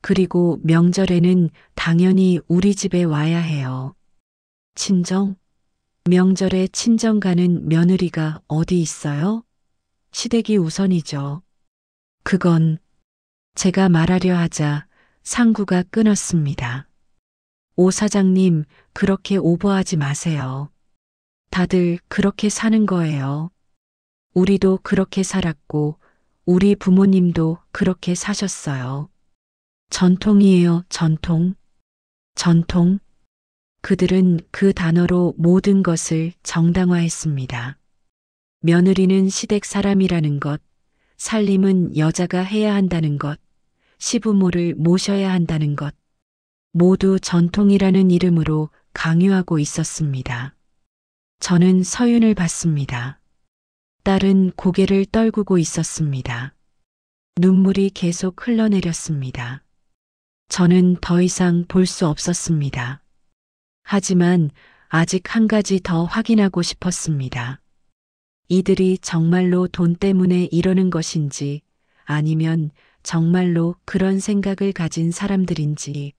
S3: 그리고 명절에는 당연히 우리 집에 와야 해요. 친정? 명절에 친정 가는 며느리가 어디 있어요? 시댁이 우선이죠. 그건 제가 말하려 하자 상구가 끊었습니다. 오 사장님, 그렇게 오버하지 마세요. 다들 그렇게 사는 거예요. 우리도 그렇게 살았고 우리 부모님도 그렇게 사셨어요. 전통이에요, 전통. 전통. 그들은 그 단어로 모든 것을 정당화했습니다. 며느리는 시댁 사람이라는 것, 살림은 여자가 해야 한다는 것, 시부모를 모셔야 한다는 것, 모두 전통이라는 이름으로 강요하고 있었습니다. 저는 서윤을 봤습니다. 딸은 고개를 떨구고 있었습니다. 눈물이 계속 흘러내렸습니다. 저는 더 이상 볼 수 없었습니다. 하지만 아직 한 가지 더 확인하고 싶었습니다. 이들이 정말로 돈 때문에 이러는 것인지 아니면 정말로 그런 생각을 가진 사람들인지.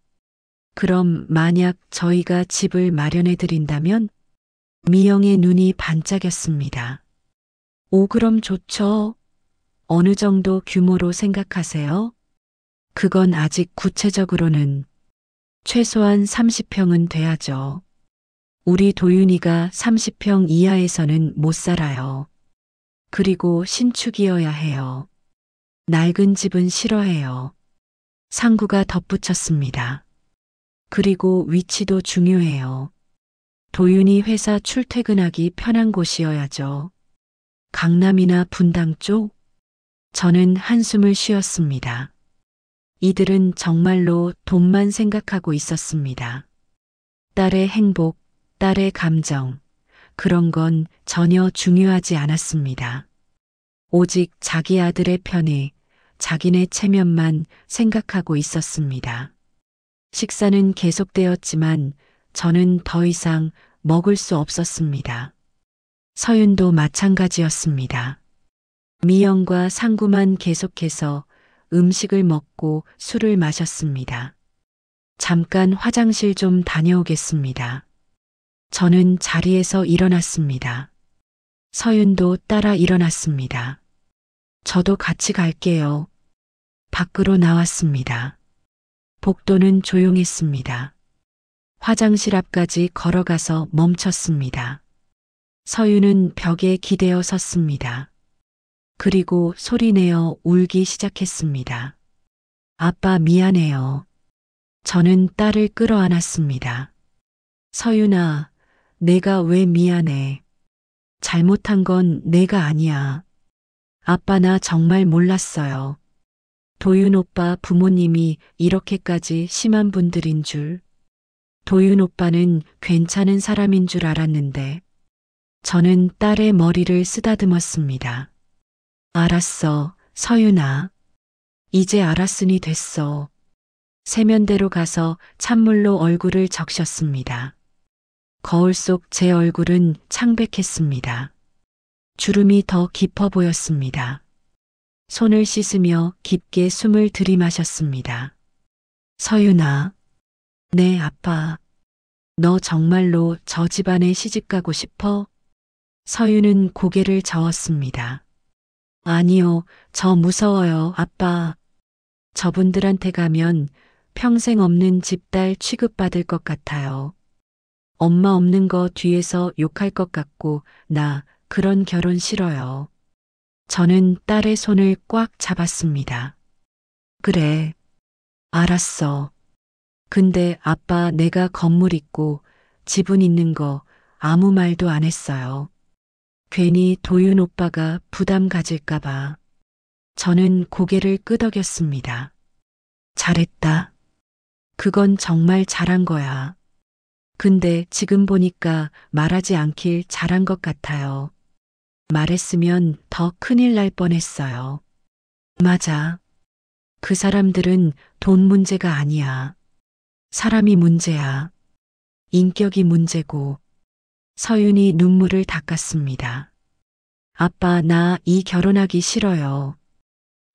S3: 그럼 만약 저희가 집을 마련해 드린다면? 미영의 눈이 반짝였습니다. 오, 그럼 좋죠. 어느 정도 규모로 생각하세요? 그건 아직 구체적으로는 최소한 30평은 돼야죠. 우리 도윤이가 30평 이하에서는 못 살아요. 그리고 신축이어야 해요. 낡은 집은 싫어해요. 상구가 덧붙였습니다. 그리고 위치도 중요해요. 도윤이 회사 출퇴근하기 편한 곳이어야죠. 강남이나 분당 쪽? 저는 한숨을 쉬었습니다. 이들은 정말로 돈만 생각하고 있었습니다. 딸의 행복, 딸의 감정, 그런 건 전혀 중요하지 않았습니다. 오직 자기 아들의 편에 자기네 체면만 생각하고 있었습니다. 식사는 계속되었지만 저는 더 이상 먹을 수 없었습니다. 서윤도 마찬가지였습니다. 미영과 상구만 계속해서 음식을 먹고 술을 마셨습니다. 잠깐 화장실 좀 다녀오겠습니다. 저는 자리에서 일어났습니다. 서윤도 따라 일어났습니다. 저도 같이 갈게요. 밖으로 나왔습니다. 복도는 조용했습니다. 화장실 앞까지 걸어가서 멈췄습니다. 서윤은 벽에 기대어 섰습니다. 그리고 소리내어 울기 시작했습니다. 아빠 미안해요. 저는 딸을 끌어안았습니다. 서윤아, 내가 왜 미안해. 잘못한 건 내가 아니야. 아빠 나 정말 몰랐어요. 도윤 오빠 부모님이 이렇게까지 심한 분들인 줄. 도윤 오빠는 괜찮은 사람인 줄 알았는데. 저는 딸의 머리를 쓰다듬었습니다. 알았어, 서윤아. 이제 알았으니 됐어. 세면대로 가서 찬물로 얼굴을 적셨습니다. 거울 속 제 얼굴은 창백했습니다. 주름이 더 깊어 보였습니다. 손을 씻으며 깊게 숨을 들이마셨습니다. 서윤아. 네, 아빠. 너 정말로 저 집안에 시집가고 싶어? 서윤은 고개를 저었습니다. 아니요, 저 무서워요, 아빠. 저분들한테 가면 평생 없는 집딸 취급받을 것 같아요. 엄마 없는 거 뒤에서 욕할 것 같고, 나 그런 결혼 싫어요. 저는 딸의 손을 꽉 잡았습니다. 그래. 알았어. 근데 아빠 내가 건물 있고 지분 있는 거 아무 말도 안 했어요. 괜히 도윤 오빠가 부담 가질까봐. 저는 고개를 끄덕였습니다. 잘했다. 그건 정말 잘한 거야. 근데 지금 보니까 말하지 않길 잘한 것 같아요. 말했으면 더 큰일 날 뻔했어요. 맞아. 그 사람들은 돈 문제가 아니야. 사람이 문제야. 인격이 문제고. 서윤이 눈물을 닦았습니다. 아빠, 나 이 결혼하기 싫어요.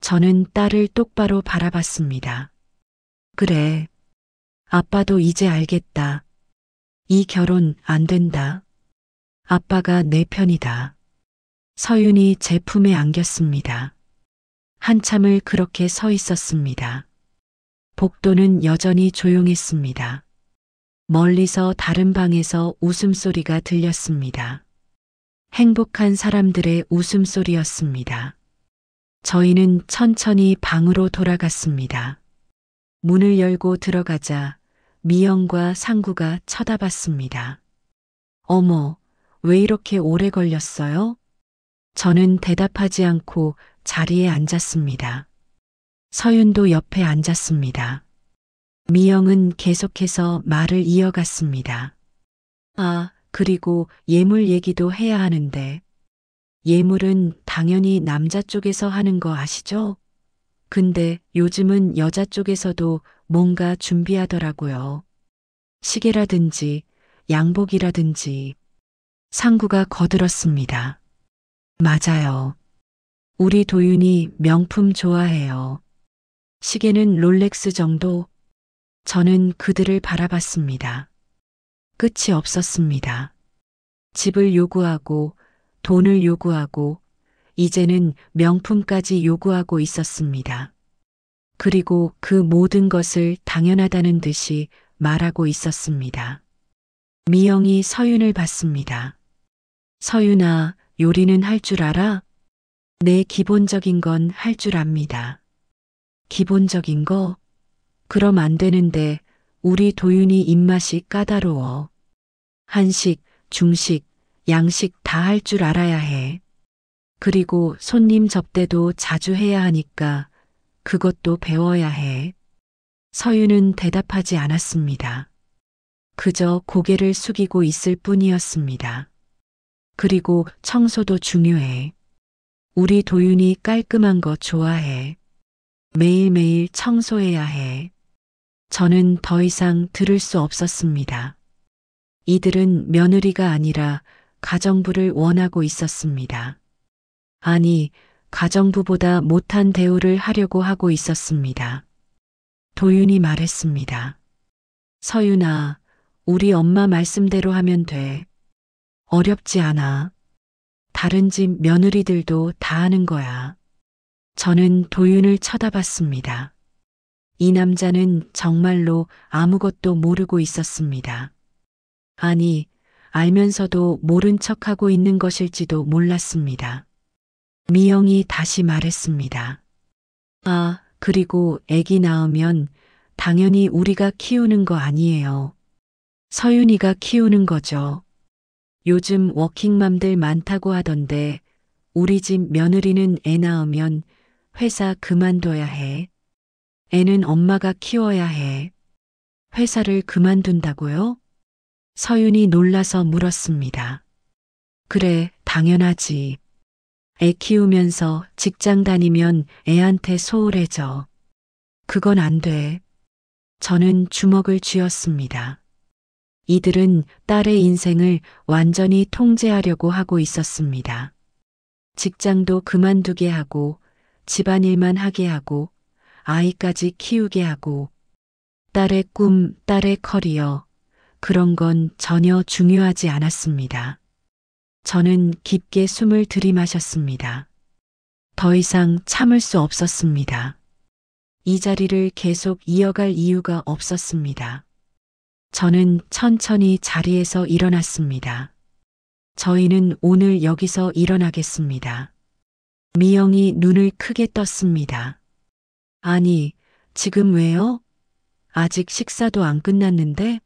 S3: 저는 딸을 똑바로 바라봤습니다. 그래. 아빠도 이제 알겠다. 이 결혼 안 된다. 아빠가 내 편이다. 서윤이 제 품에 안겼습니다. 한참을 그렇게 서 있었습니다. 복도는 여전히 조용했습니다. 멀리서 다른 방에서 웃음소리가 들렸습니다. 행복한 사람들의 웃음소리였습니다. 저희는 천천히 방으로 돌아갔습니다. 문을 열고 들어가자 미영과 상구가 쳐다봤습니다. 어머, 왜 이렇게 오래 걸렸어요? 저는 대답하지 않고 자리에 앉았습니다. 서윤도 옆에 앉았습니다. 미영은 계속해서 말을 이어갔습니다. 아, 그리고 예물 얘기도 해야 하는데. 예물은 당연히 남자 쪽에서 하는 거 아시죠? 근데 요즘은 여자 쪽에서도 뭔가 준비하더라고요. 시계라든지 양복이라든지. 상구가 거들었습니다. 맞아요. 우리 도윤이 명품 좋아해요. 시계는 롤렉스 정도? 저는 그들을 바라봤습니다. 끝이 없었습니다. 집을 요구하고 돈을 요구하고 이제는 명품까지 요구하고 있었습니다. 그리고 그 모든 것을 당연하다는 듯이 말하고 있었습니다. 미영이 서윤을 봤습니다. 서윤아, 요리는 할 줄 알아? 네, 기본적인 건 할 줄 압니다. 기본적인 거? 그럼 안 되는데 우리 도윤이 입맛이 까다로워. 한식, 중식, 양식 다 할 줄 알아야 해. 그리고 손님 접대도 자주 해야 하니까 그것도 배워야 해. 서윤은 대답하지 않았습니다. 그저 고개를 숙이고 있을 뿐이었습니다. 그리고 청소도 중요해. 우리 도윤이 깔끔한 거 좋아해. 매일매일 청소해야 해. 저는 더 이상 들을 수 없었습니다. 이들은 며느리가 아니라 가정부를 원하고 있었습니다. 아니, 가정부보다 못한 대우를 하려고 하고 있었습니다. 도윤이 말했습니다. 서윤아, 우리 엄마 말씀대로 하면 돼. 어렵지 않아. 다른 집 며느리들도 다 하는 거야. 저는 도윤을 쳐다봤습니다. 이 남자는 정말로 아무것도 모르고 있었습니다. 아니, 알면서도 모른 척하고 있는 것일지도 몰랐습니다. 미영이 다시 말했습니다. 아, 그리고 애기 낳으면 당연히 우리가 키우는 거 아니에요. 서윤이가 키우는 거죠. 요즘 워킹맘들 많다고 하던데 우리 집 며느리는 애 낳으면 회사 그만둬야 해. 애는 엄마가 키워야 해. 회사를 그만둔다고요? 서윤이 놀라서 물었습니다. 그래, 당연하지. 애 키우면서 직장 다니면 애한테 소홀해져. 그건 안 돼. 저는 주먹을 쥐었습니다. 이들은 딸의 인생을 완전히 통제하려고 하고 있었습니다. 직장도 그만두게 하고, 집안일만 하게 하고, 아이까지 키우게 하고, 딸의 꿈, 딸의 커리어, 그런 건 전혀 중요하지 않았습니다. 저는 깊게 숨을 들이마셨습니다. 더 이상 참을 수 없었습니다. 이 자리를 계속 이어갈 이유가 없었습니다. 저는 천천히 자리에서 일어났습니다. 저희는 오늘 여기서 일어나겠습니다. 미영이 눈을 크게 떴습니다. 아니, 지금 왜요? 아직 식사도 안 끝났는데?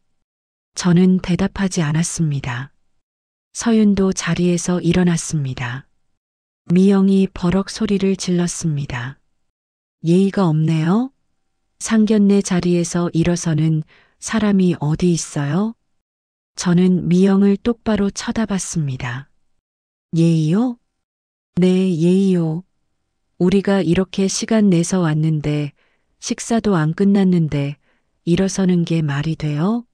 S3: 저는 대답하지 않았습니다. 서윤도 자리에서 일어났습니다. 미영이 버럭 소리를 질렀습니다. 예의가 없네요? 상견례 자리에서 일어서는 사람이 어디 있어요? 저는 미영을 똑바로 쳐다봤습니다. 예의요? 네, 예의요. 우리가 이렇게 시간 내서 왔는데 식사도 안 끝났는데 일어서는 게 말이 돼요?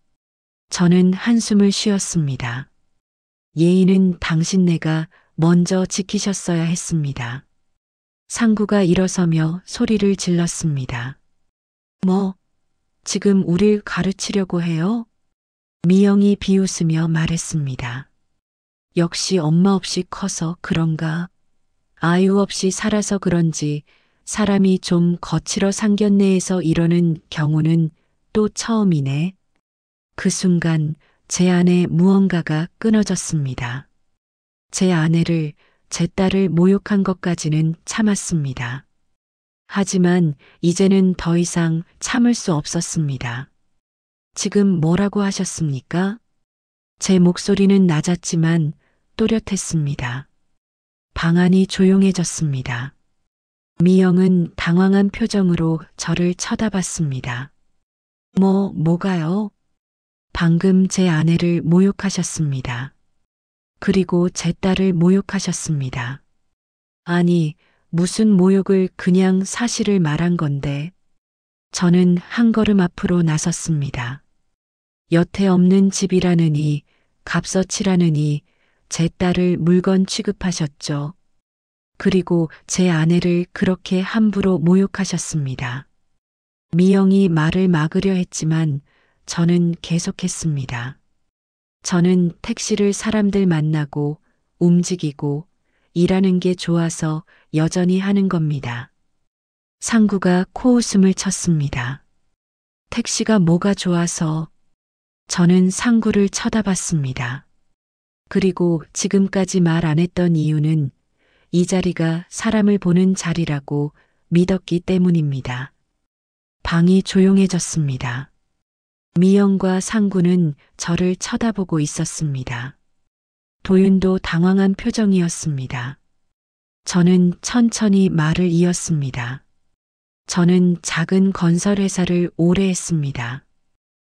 S3: 저는 한숨을 쉬었습니다. 예의는 당신네가 먼저 지키셨어야 했습니다. 상구가 일어서며 소리를 질렀습니다. 뭐, 지금 우릴 가르치려고 해요? 미영이 비웃으며 말했습니다. 역시 엄마 없이 커서 그런가? 아유 없이 살아서 그런지 사람이 좀 거칠어 상견례에서 이러는 경우는 또 처음이네. 그 순간 제 안에 무언가가 끊어졌습니다. 제 아내를, 제 딸을 모욕한 것까지는 참았습니다. 하지만 이제는 더 이상 참을 수 없었습니다. 지금 뭐라고 하셨습니까? 제 목소리는 낮았지만 또렷했습니다. 방 안이 조용해졌습니다. 미영은 당황한 표정으로 저를 쳐다봤습니다. 뭐가요? 방금 제 아내를 모욕하셨습니다. 그리고 제 딸을 모욕하셨습니다. 아니, 무슨 모욕을 그냥 사실을 말한 건데. 저는 한 걸음 앞으로 나섰습니다. 여태 없는 집이라느니, 값어치라느니 제 딸을 물건 취급하셨죠. 그리고 제 아내를 그렇게 함부로 모욕하셨습니다. 미영이 말을 막으려 했지만 저는 계속했습니다. 저는 택시를 사람들 만나고 움직이고 일하는 게 좋아서 여전히 하는 겁니다. 상구가 코웃음을 쳤습니다. 택시가 뭐가 좋아서? 저는 상구를 쳐다봤습니다. 그리고 지금까지 말 안 했던 이유는 이 자리가 사람을 보는 자리라고 믿었기 때문입니다. 방이 조용해졌습니다. 미영과 상구는 저를 쳐다보고 있었습니다. 도윤도 당황한 표정이었습니다. 저는 천천히 말을 이었습니다. 저는 작은 건설회사를 오래 했습니다.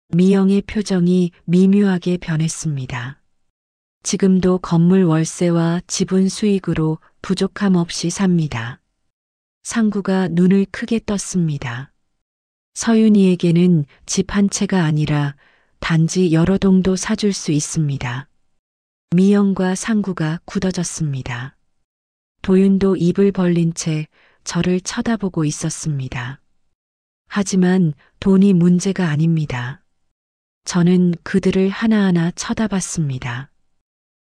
S3: 미영의 표정이 미묘하게 변했습니다. 지금도 건물 월세와 지분 수익으로 부족함 없이 삽니다. 상구가 눈을 크게 떴습니다. 서윤이에게는 집 한 채가 아니라 단지 여러 동도 사줄 수 있습니다. 미영과 상구가 굳어졌습니다. 도윤도 입을 벌린 채 저를 쳐다보고 있었습니다. 하지만 돈이 문제가 아닙니다. 저는 그들을 하나하나 쳐다봤습니다.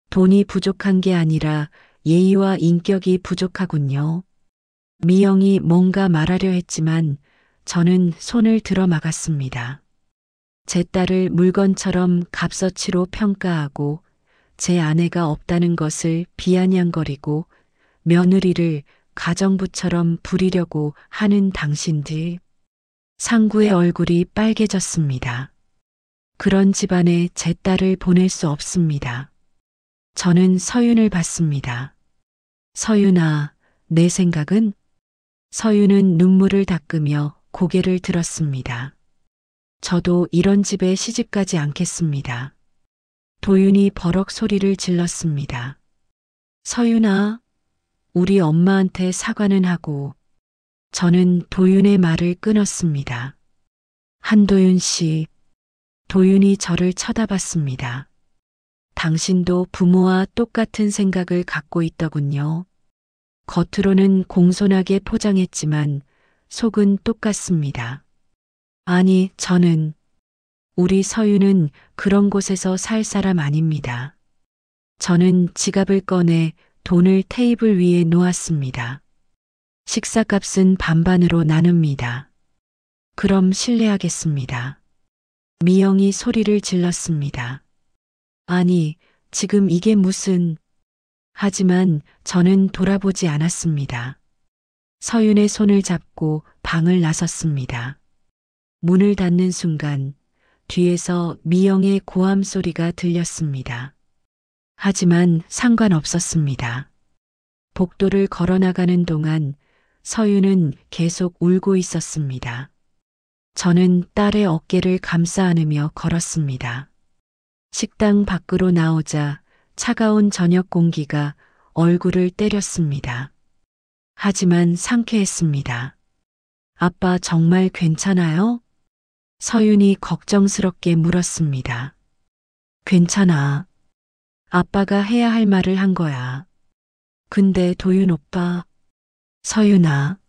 S3: 돈이 부족한 게 아니라 예의와 인격이 부족하군요. 미영이 뭔가 말하려 했지만 저는 손을 들어 막았습니다. 제 딸을 물건처럼 값어치로 평가하고 제 아내가 없다는 것을 비아냥거리고 며느리를 가정부처럼 부리려고 하는 당신들. 상구의 얼굴이 빨개졌습니다. 그런 집안에 제 딸을 보낼 수 없습니다. 저는 서윤을 봤습니다. 서윤아, 내 생각은? 서윤은 눈물을 닦으며 고개를 들었습니다. 저도 이런 집에 시집가지 않겠습니다. 도윤이 버럭 소리를 질렀습니다. 서윤아, 우리 엄마한테 사과는 하고. 저는 도윤의 말을 끊었습니다. 한도윤 씨, 도윤이 저를 쳐다봤습니다. 당신도 부모와 똑같은 생각을 갖고 있더군요. 겉으로는 공손하게 포장했지만 속은 똑같습니다. 아니, 우리 서윤은 그런 곳에서 살 사람 아닙니다. 저는 지갑을 꺼내 돈을 테이블 위에 놓았습니다. 식사값은 반반으로 나눕니다. 그럼 실례하겠습니다. 미영이 소리를 질렀습니다. 아니, 지금 이게 무슨... 하지만 저는 돌아보지 않았습니다. 서윤의 손을 잡고 방을 나섰습니다. 문을 닫는 순간 뒤에서 미영의 고함 소리가 들렸습니다. 하지만 상관없었습니다. 복도를 걸어나가는 동안 서윤은 계속 울고 있었습니다. 저는 딸의 어깨를 감싸 안으며 걸었습니다. 식당 밖으로 나오자 차가운 저녁 공기가 얼굴을 때렸습니다. 하지만 상쾌했습니다. 아빠 정말 괜찮아요? 서윤이 걱정스럽게 물었습니다. 괜찮아. 아빠가 해야 할 말을 한 거야. 근데 도윤 오빠, 서윤아.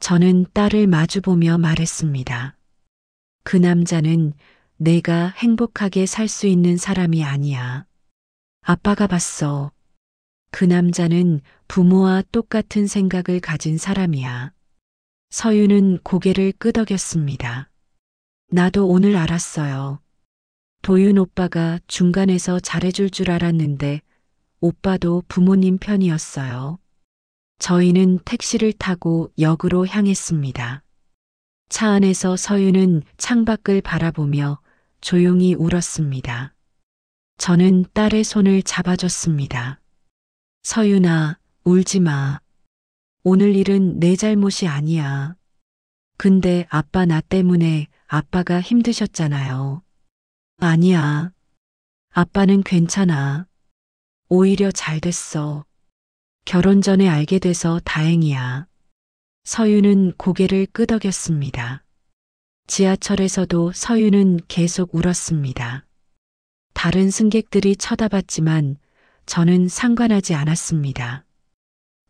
S3: 저는 딸을 마주보며 말했습니다. 그 남자는 내가 행복하게 살 수 있는 사람이 아니야. 아빠가 봤어. 그 남자는 부모와 똑같은 생각을 가진 사람이야. 서윤은 고개를 끄덕였습니다. 나도 오늘 알았어요. 도윤 오빠가 중간에서 잘해줄 줄 알았는데 오빠도 부모님 편이었어요. 저희는 택시를 타고 역으로 향했습니다. 차 안에서 서윤은 창밖을 바라보며 조용히 울었습니다. 저는 딸의 손을 잡아줬습니다. 서윤아, 울지 마. 오늘 일은 내 잘못이 아니야. 근데 아빠 나 때문에 아빠가 힘드셨잖아요. 아니야. 아빠는 괜찮아. 오히려 잘 됐어. 결혼 전에 알게 돼서 다행이야. 서윤은 고개를 끄덕였습니다. 지하철에서도 서윤은 계속 울었습니다. 다른 승객들이 쳐다봤지만 저는 상관하지 않았습니다.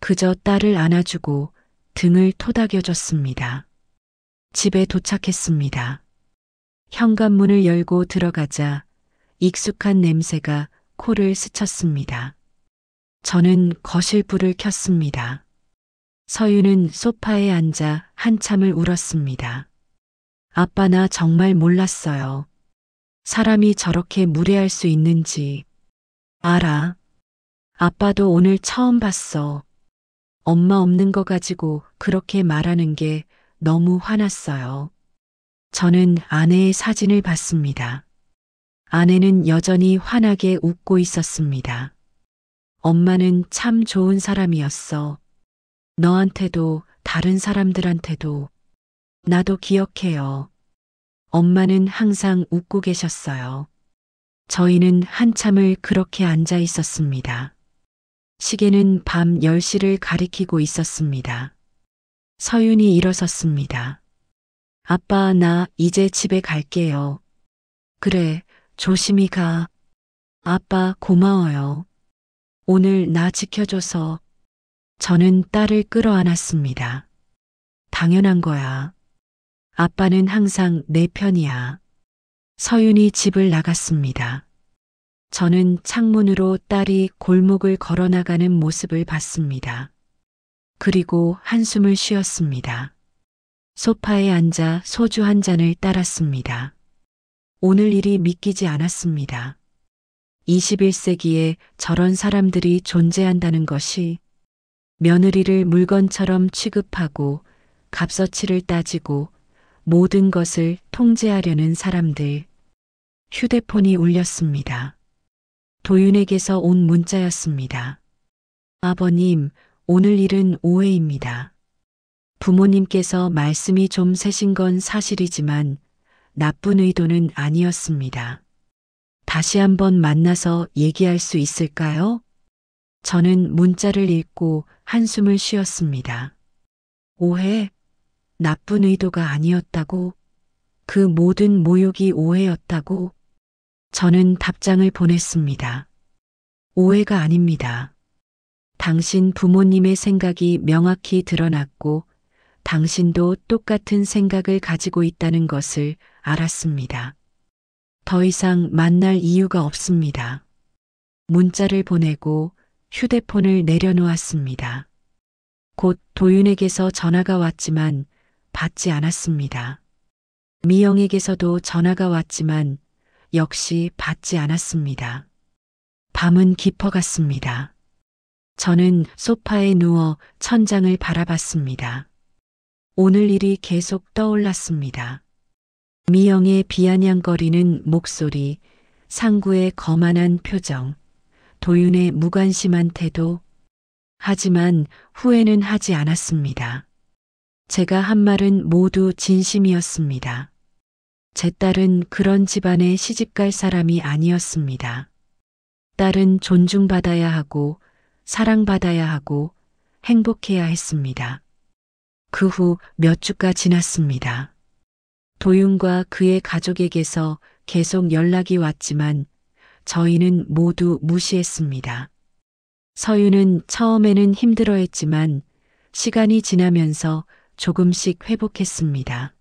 S3: 그저 딸을 안아주고 등을 토닥여줬습니다. 집에 도착했습니다. 현관문을 열고 들어가자 익숙한 냄새가 코를 스쳤습니다. 저는 거실 불을 켰습니다. 서유는 소파에 앉아 한참을 울었습니다. 아빠, 나 정말 몰랐어요. 사람이 저렇게 무례할 수 있는지. 알아. 아빠도 오늘 처음 봤어. 엄마 없는 거 가지고 그렇게 말하는 게 너무 화났어요. 저는 아내의 사진을 봤습니다. 아내는 여전히 환하게 웃고 있었습니다. 엄마는 참 좋은 사람이었어. 너한테도 다른 사람들한테도. 나도 기억해요. 엄마는 항상 웃고 계셨어요. 저희는 한참을 그렇게 앉아 있었습니다. 시계는 밤 10시를 가리키고 있었습니다. 서윤이 일어섰습니다. 아빠, 나 이제 집에 갈게요. 그래, 조심히 가. 아빠, 고마워요. 오늘 나 지켜줘서. 저는 딸을 끌어안았습니다. 당연한 거야. 아빠는 항상 내 편이야. 서윤이 집을 나갔습니다. 저는 창문으로 딸이 골목을 걸어나가는 모습을 봤습니다. 그리고 한숨을 쉬었습니다. 소파에 앉아 소주 한 잔을 따랐습니다. 오늘 일이 믿기지 않았습니다. 21세기에 저런 사람들이 존재한다는 것이, 며느리를 물건처럼 취급하고 값어치를 따지고 모든 것을 통제하려는 사람들. 휴대폰이 울렸습니다. 도윤에게서 온 문자였습니다. 아버님, 오늘 일은 오해입니다. 부모님께서 말씀이 좀 세신 건 사실이지만 나쁜 의도는 아니었습니다. 다시 한번 만나서 얘기할 수 있을까요? 저는 문자를 읽고 한숨을 쉬었습니다. 오해? 나쁜 의도가 아니었다고? 그 모든 모욕이 오해였다고? 저는 답장을 보냈습니다. 오해가 아닙니다. 당신 부모님의 생각이 명확히 드러났고 당신도 똑같은 생각을 가지고 있다는 것을 알았습니다. 더 이상 만날 이유가 없습니다. 문자를 보내고 휴대폰을 내려놓았습니다. 곧 도윤에게서 전화가 왔지만 받지 않았습니다. 미영에게서도 전화가 왔지만 역시 받지 않았습니다. 밤은 깊어갔습니다. 저는 소파에 누워 천장을 바라봤습니다. 오늘 일이 계속 떠올랐습니다. 미영의 비아냥거리는 목소리, 상구의 거만한 표정, 도윤의 무관심한 태도. 하지만 후회는 하지 않았습니다. 제가 한 말은 모두 진심이었습니다. 제 딸은 그런 집안에 시집갈 사람이 아니었습니다. 딸은 존중받아야 하고 사랑받아야 하고 행복해야 했습니다. 그 후 몇 주가 지났습니다. 도윤과 그의 가족에게서 계속 연락이 왔지만 저희는 모두 무시했습니다. 서윤은 처음에는 힘들어했지만 시간이 지나면서 조금씩 회복했습니다.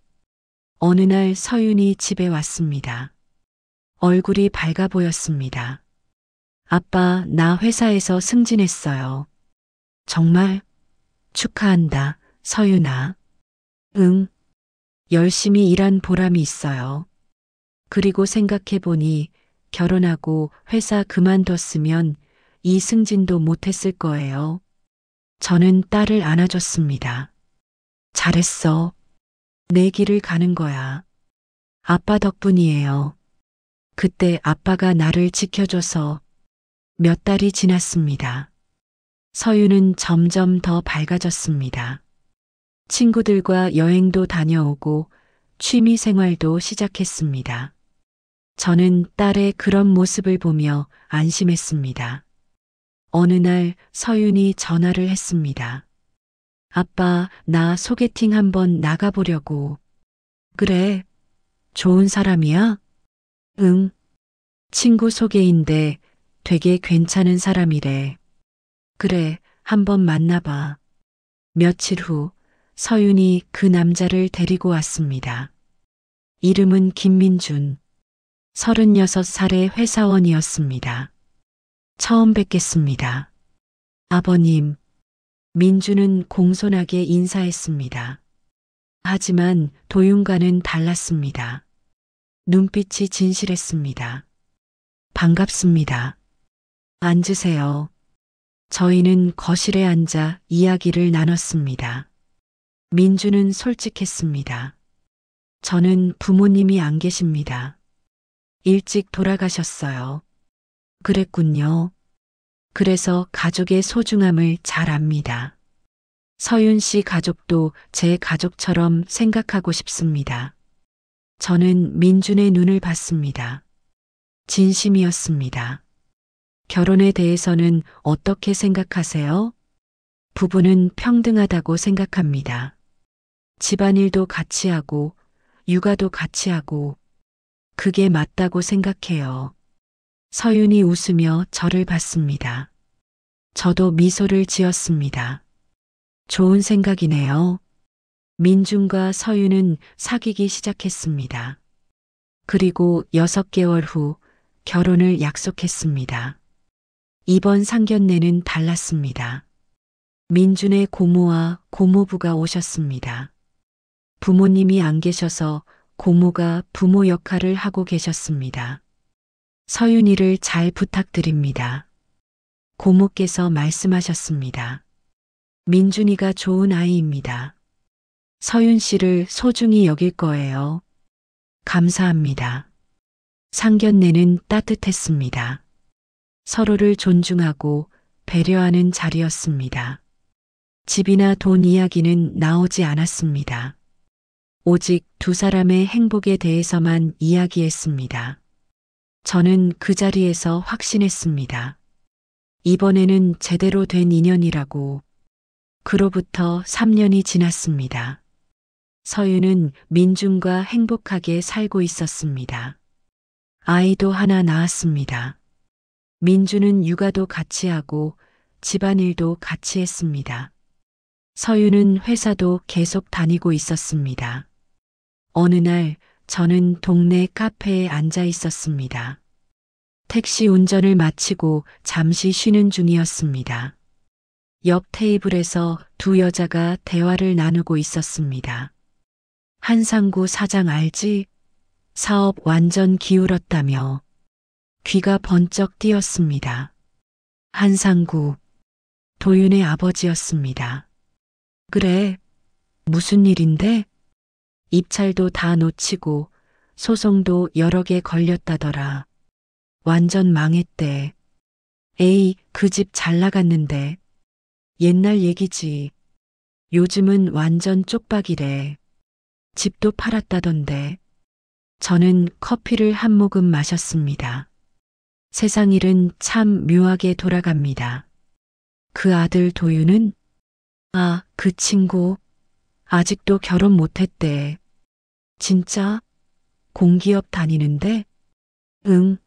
S3: 어느 날 서윤이 집에 왔습니다. 얼굴이 밝아 보였습니다. 아빠, 나 회사에서 승진했어요. 정말? 축하한다, 서윤아. 응. 열심히 일한 보람이 있어요. 그리고 생각해보니 결혼하고 회사 그만뒀으면 이 승진도 못했을 거예요. 저는 딸을 안아줬습니다. 잘했어. 내 길을 가는 거야. 아빠 덕분이에요. 그때 아빠가 나를 지켜줘서. 몇 달이 지났습니다. 서윤은 점점 더 밝아졌습니다. 친구들과 여행도 다녀오고 취미 생활도 시작했습니다. 저는 딸의 그런 모습을 보며 안심했습니다. 어느 날 서윤이 전화를 했습니다. 아빠, 나 소개팅 한번 나가보려고. 그래, 좋은 사람이야? 응. 친구 소개인데 되게 괜찮은 사람이래. 그래, 한번 만나봐. 며칠 후 서윤이 그 남자를 데리고 왔습니다. 이름은 김민준. 36살의 회사원이었습니다. 처음 뵙겠습니다. 아버님. 민준은 공손하게 인사했습니다. 하지만 도윤과는 달랐습니다. 눈빛이 진실했습니다. 반갑습니다. 앉으세요. 저희는 거실에 앉아 이야기를 나눴습니다. 민준은 솔직했습니다. 저는 부모님이 안 계십니다. 일찍 돌아가셨어요. 그랬군요. 그래서 가족의 소중함을 잘 압니다. 서윤 씨 가족도 제 가족처럼 생각하고 싶습니다. 저는 민준의 눈을 봤습니다. 진심이었습니다. 결혼에 대해서는 어떻게 생각하세요? 부부는 평등하다고 생각합니다. 집안일도 같이 하고, 육아도 같이 하고, 그게 맞다고 생각해요. 서윤이 웃으며 저를 봤습니다. 저도 미소를 지었습니다. 좋은 생각이네요. 민준과 서윤은 사귀기 시작했습니다. 그리고 6개월 후 결혼을 약속했습니다. 이번 상견례는 달랐습니다. 민준의 고모와 고모부가 오셨습니다. 부모님이 안 계셔서 고모가 부모 역할을 하고 계셨습니다. 서윤이를 잘 부탁드립니다. 고모께서 말씀하셨습니다. 민준이가 좋은 아이입니다. 서윤 씨를 소중히 여길 거예요. 감사합니다. 상견례는 따뜻했습니다. 서로를 존중하고 배려하는 자리였습니다. 집이나 돈 이야기는 나오지 않았습니다. 오직 두 사람의 행복에 대해서만 이야기했습니다. 저는 그 자리에서 확신했습니다. 이번에는 제대로 된 인연이라고. 그로부터 3년이 지났습니다. 서윤은 민준과 행복하게 살고 있었습니다. 아이도 하나 낳았습니다. 민준은 육아도 같이 하고 집안일도 같이 했습니다. 서윤은 회사도 계속 다니고 있었습니다. 어느 날 저는 동네 카페에 앉아 있었습니다. 택시 운전을 마치고 잠시 쉬는 중이었습니다. 옆 테이블에서 두 여자가 대화를 나누고 있었습니다. 한상구 사장 알지? 사업 완전 기울었다며. 귀가 번쩍 뛰었습니다. 한상구, 도윤의 아버지였습니다. 그래, 무슨 일인데? 입찰도 다 놓치고 소송도 여러 개 걸렸다더라. 완전 망했대. 에이, 그 집 잘 나갔는데. 옛날 얘기지. 요즘은 완전 쪽박이래. 집도 팔았다던데. 저는 커피를 한 모금 마셨습니다. 세상 일은 참 묘하게 돌아갑니다. 그 아들 도윤은? 아, 그 친구. 아직도 결혼 못했대. 진짜? 공기업 다니는데? 응.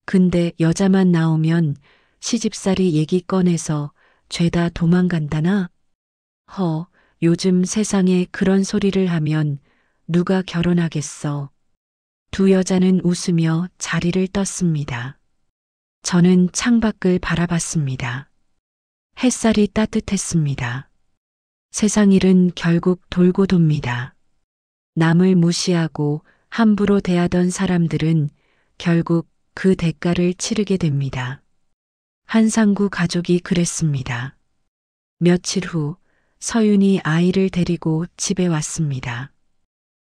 S3: 근데 여자만 나오면 시집살이 얘기 꺼내서 죄다 도망간다나? 요즘 세상에 그런 소리를 하면 누가 결혼하겠어. 두 여자는 웃으며 자리를 떴습니다. 저는 창밖을 바라봤습니다. 햇살이 따뜻했습니다. 세상 일은 결국 돌고 돕니다. 남을 무시하고 함부로 대하던 사람들은 결국 그 대가를 치르게 됩니다. 한상구 가족이 그랬습니다. 며칠 후 서윤이 아이를 데리고 집에 왔습니다.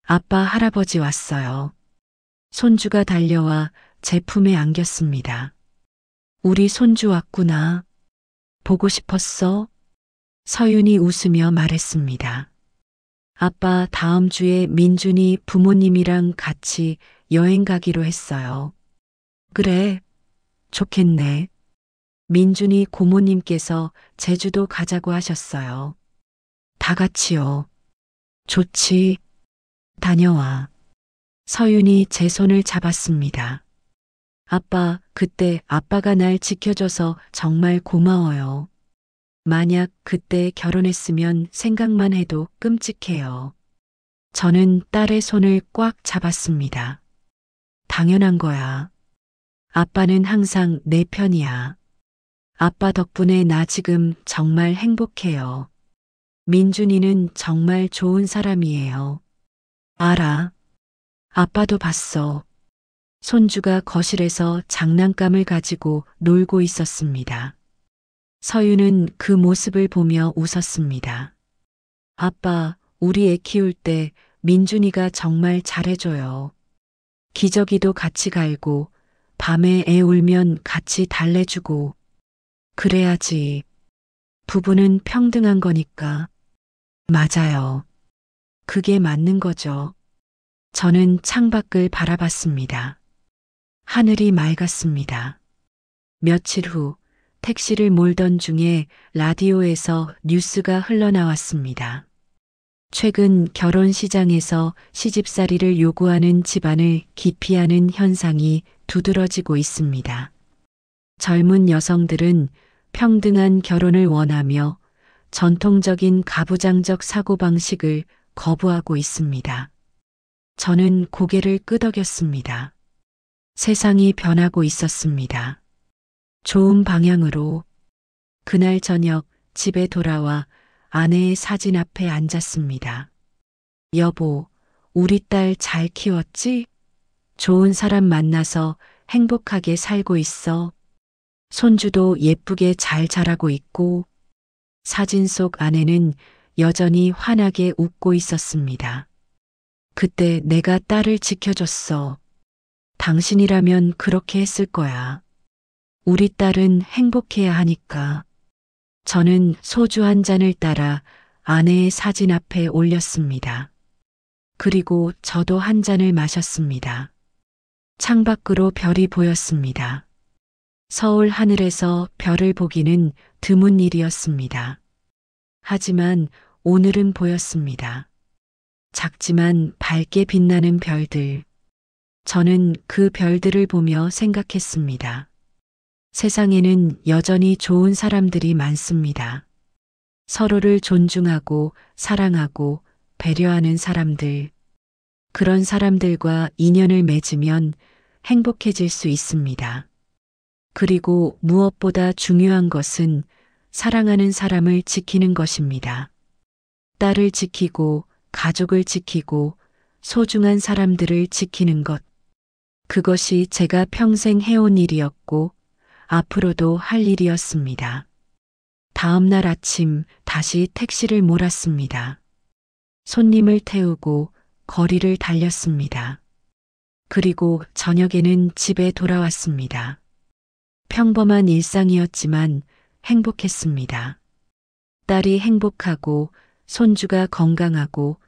S3: 아빠, 할아버지 왔어요. 손주가 달려와 제 품에 안겼습니다. 우리 손주 왔구나. 보고 싶었어? 서윤이 웃으며 말했습니다. 아빠, 다음 주에 민준이 부모님이랑 같이 여행 가기로 했어요. 그래, 좋겠네. 민준이 고모님께서 제주도 가자고 하셨어요. 다 같이요. 좋지. 다녀와. 서윤이 제 손을 잡았습니다. 아빠, 그때 아빠가 날 지켜줘서 정말 고마워요. 만약 그때 결혼했으면 생각만 해도 끔찍해요. 저는 딸의 손을 꽉 잡았습니다. 당연한 거야. 아빠는 항상 내 편이야. 아빠 덕분에 나 지금 정말 행복해요. 민준이는 정말 좋은 사람이에요. 알아. 아빠도 봤어. 손주가 거실에서 장난감을 가지고 놀고 있었습니다. 서유는 그 모습을 보며 웃었습니다. 아빠, 우리 애 키울 때 민준이가 정말 잘해줘요. 기저귀도 같이 갈고, 밤에 애 울면 같이 달래주고. 그래야지. 부부는 평등한 거니까. 맞아요. 그게 맞는 거죠. 저는 창밖을 바라봤습니다. 하늘이 맑았습니다. 며칠 후 택시를 몰던 중에 라디오에서 뉴스가 흘러나왔습니다. 최근 결혼 시장에서 시집살이를 요구하는 집안을 기피하는 현상이 두드러지고 있습니다. 젊은 여성들은 평등한 결혼을 원하며 전통적인 가부장적 사고방식을 거부하고 있습니다. 저는 고개를 끄덕였습니다. 세상이 변하고 있었습니다. 좋은 방향으로. 그날 저녁 집에 돌아와 아내의 사진 앞에 앉았습니다. 여보, 우리 딸 잘 키웠지? 좋은 사람 만나서 행복하게 살고 있어. 손주도 예쁘게 잘 자라고 있고. 사진 속 아내는 여전히 환하게 웃고 있었습니다. 그때 내가 딸을 지켜줬어. 당신이라면 그렇게 했을 거야. 우리 딸은 행복해야 하니까. 저는 소주 한 잔을 따라 아내의 사진 앞에 올렸습니다. 그리고 저도 한 잔을 마셨습니다. 창밖으로 별이 보였습니다. 서울 하늘에서 별을 보기는 드문 일이었습니다. 하지만 오늘은 보였습니다. 작지만 밝게 빛나는 별들. 저는 그 별들을 보며 생각했습니다. 세상에는 여전히 좋은 사람들이 많습니다. 서로를 존중하고 사랑하고 배려하는 사람들. 그런 사람들과 인연을 맺으면 행복해질 수 있습니다. 그리고 무엇보다 중요한 것은 사랑하는 사람을 지키는 것입니다. 딸을 지키고 가족을 지키고 소중한 사람들을 지키는 것. 그것이 제가 평생 해온 일이었고 앞으로도 할 일이었습니다. 다음 날 아침 다시 택시를 몰았습니다. 손님을 태우고 거리를 달렸습니다. 그리고 저녁에는 집에 돌아왔습니다. 평범한 일상이었지만 행복했습니다. 딸이 행복하고 손주가 건강하고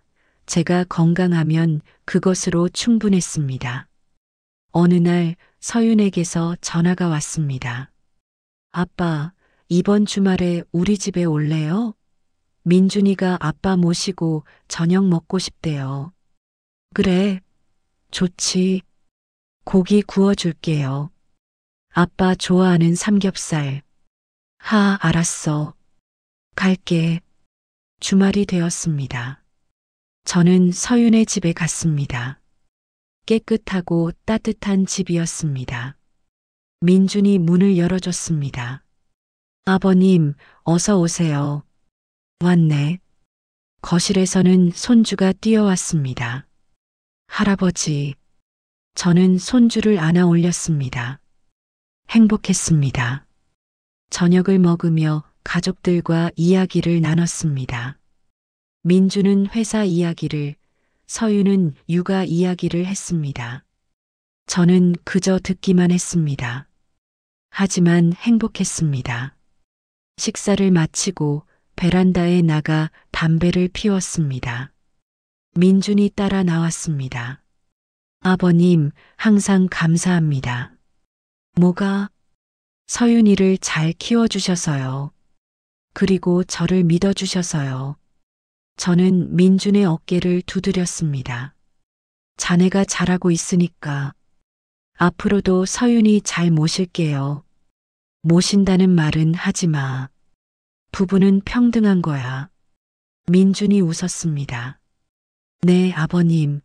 S3: 제가 건강하면 그것으로 충분했습니다. 어느 날 서윤에게서 전화가 왔습니다. 아빠, 이번 주말에 우리 집에 올래요? 민준이가 아빠 모시고 저녁 먹고 싶대요. 그래, 좋지. 고기 구워줄게요. 아빠 좋아하는 삼겹살. 알았어. 갈게. 주말이 되었습니다. 저는 서윤의 집에 갔습니다. 깨끗하고 따뜻한 집이었습니다. 민준이 문을 열어줬습니다. 아버님, 어서 오세요. 왔네. 거실에서는 손주가 뛰어왔습니다. 할아버지. 저는 손주를 안아 올렸습니다. 행복했습니다. 저녁을 먹으며 가족들과 이야기를 나눴습니다. 민주는 회사 이야기를, 서유는 육아 이야기를 했습니다. 저는 그저 듣기만 했습니다. 하지만 행복했습니다. 식사를 마치고 베란다에 나가 담배를 피웠습니다. 민준이 따라 나왔습니다. 아버님, 항상 감사합니다. 뭐가? 서윤이를 잘 키워주셔서요. 그리고 저를 믿어주셔서요. 저는 민준의 어깨를 두드렸습니다. 자네가 잘하고 있으니까. 앞으로도 서윤이 잘 모실게요. 모신다는 말은 하지 마. 부부는 평등한 거야. 민준이 웃었습니다. 네, 아버님.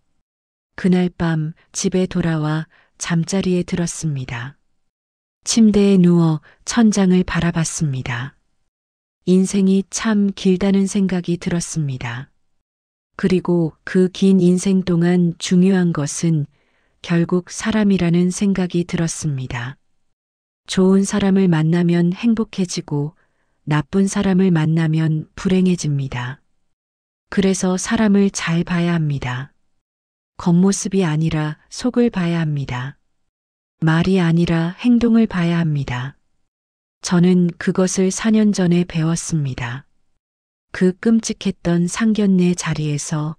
S3: 그날 밤 집에 돌아와 잠자리에 들었습니다. 침대에 누워 천장을 바라봤습니다. 인생이 참 길다는 생각이 들었습니다. 그리고 그 긴 인생 동안 중요한 것은 결국 사람이라는 생각이 들었습니다. 좋은 사람을 만나면 행복해지고 나쁜 사람을 만나면 불행해집니다. 그래서 사람을 잘 봐야 합니다. 겉모습이 아니라 속을 봐야 합니다. 말이 아니라 행동을 봐야 합니다. 저는 그것을 4년 전에 배웠습니다. 그 끔찍했던 상견례 자리에서.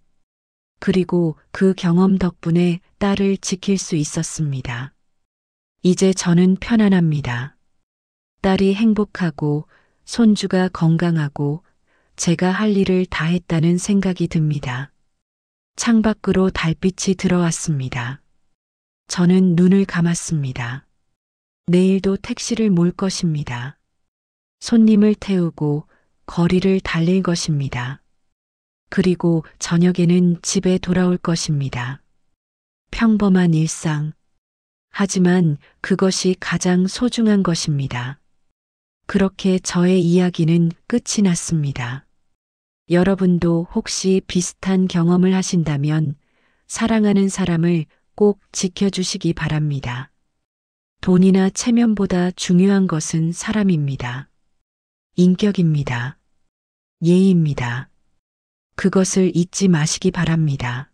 S3: 그리고 그 경험 덕분에 딸을 지킬 수 있었습니다. 이제 저는 편안합니다. 딸이 행복하고 손주가 건강하고 제가 할 일을 다 했다는 생각이 듭니다. 창밖으로 달빛이 들어왔습니다. 저는 눈을 감았습니다. 내일도 택시를 몰 것입니다. 손님을 태우고 거리를 달릴 것입니다. 그리고 저녁에는 집에 돌아올 것입니다. 평범한 일상. 하지만 그것이 가장 소중한 것입니다. 그렇게 저의 이야기는 끝이 났습니다. 여러분도 혹시 비슷한 경험을 하신다면 사랑하는 사람을 꼭 지켜주시기 바랍니다. 돈이나 체면보다 중요한 것은 사람입니다. 인격입니다. 예의입니다. 그것을 잊지 마시기 바랍니다.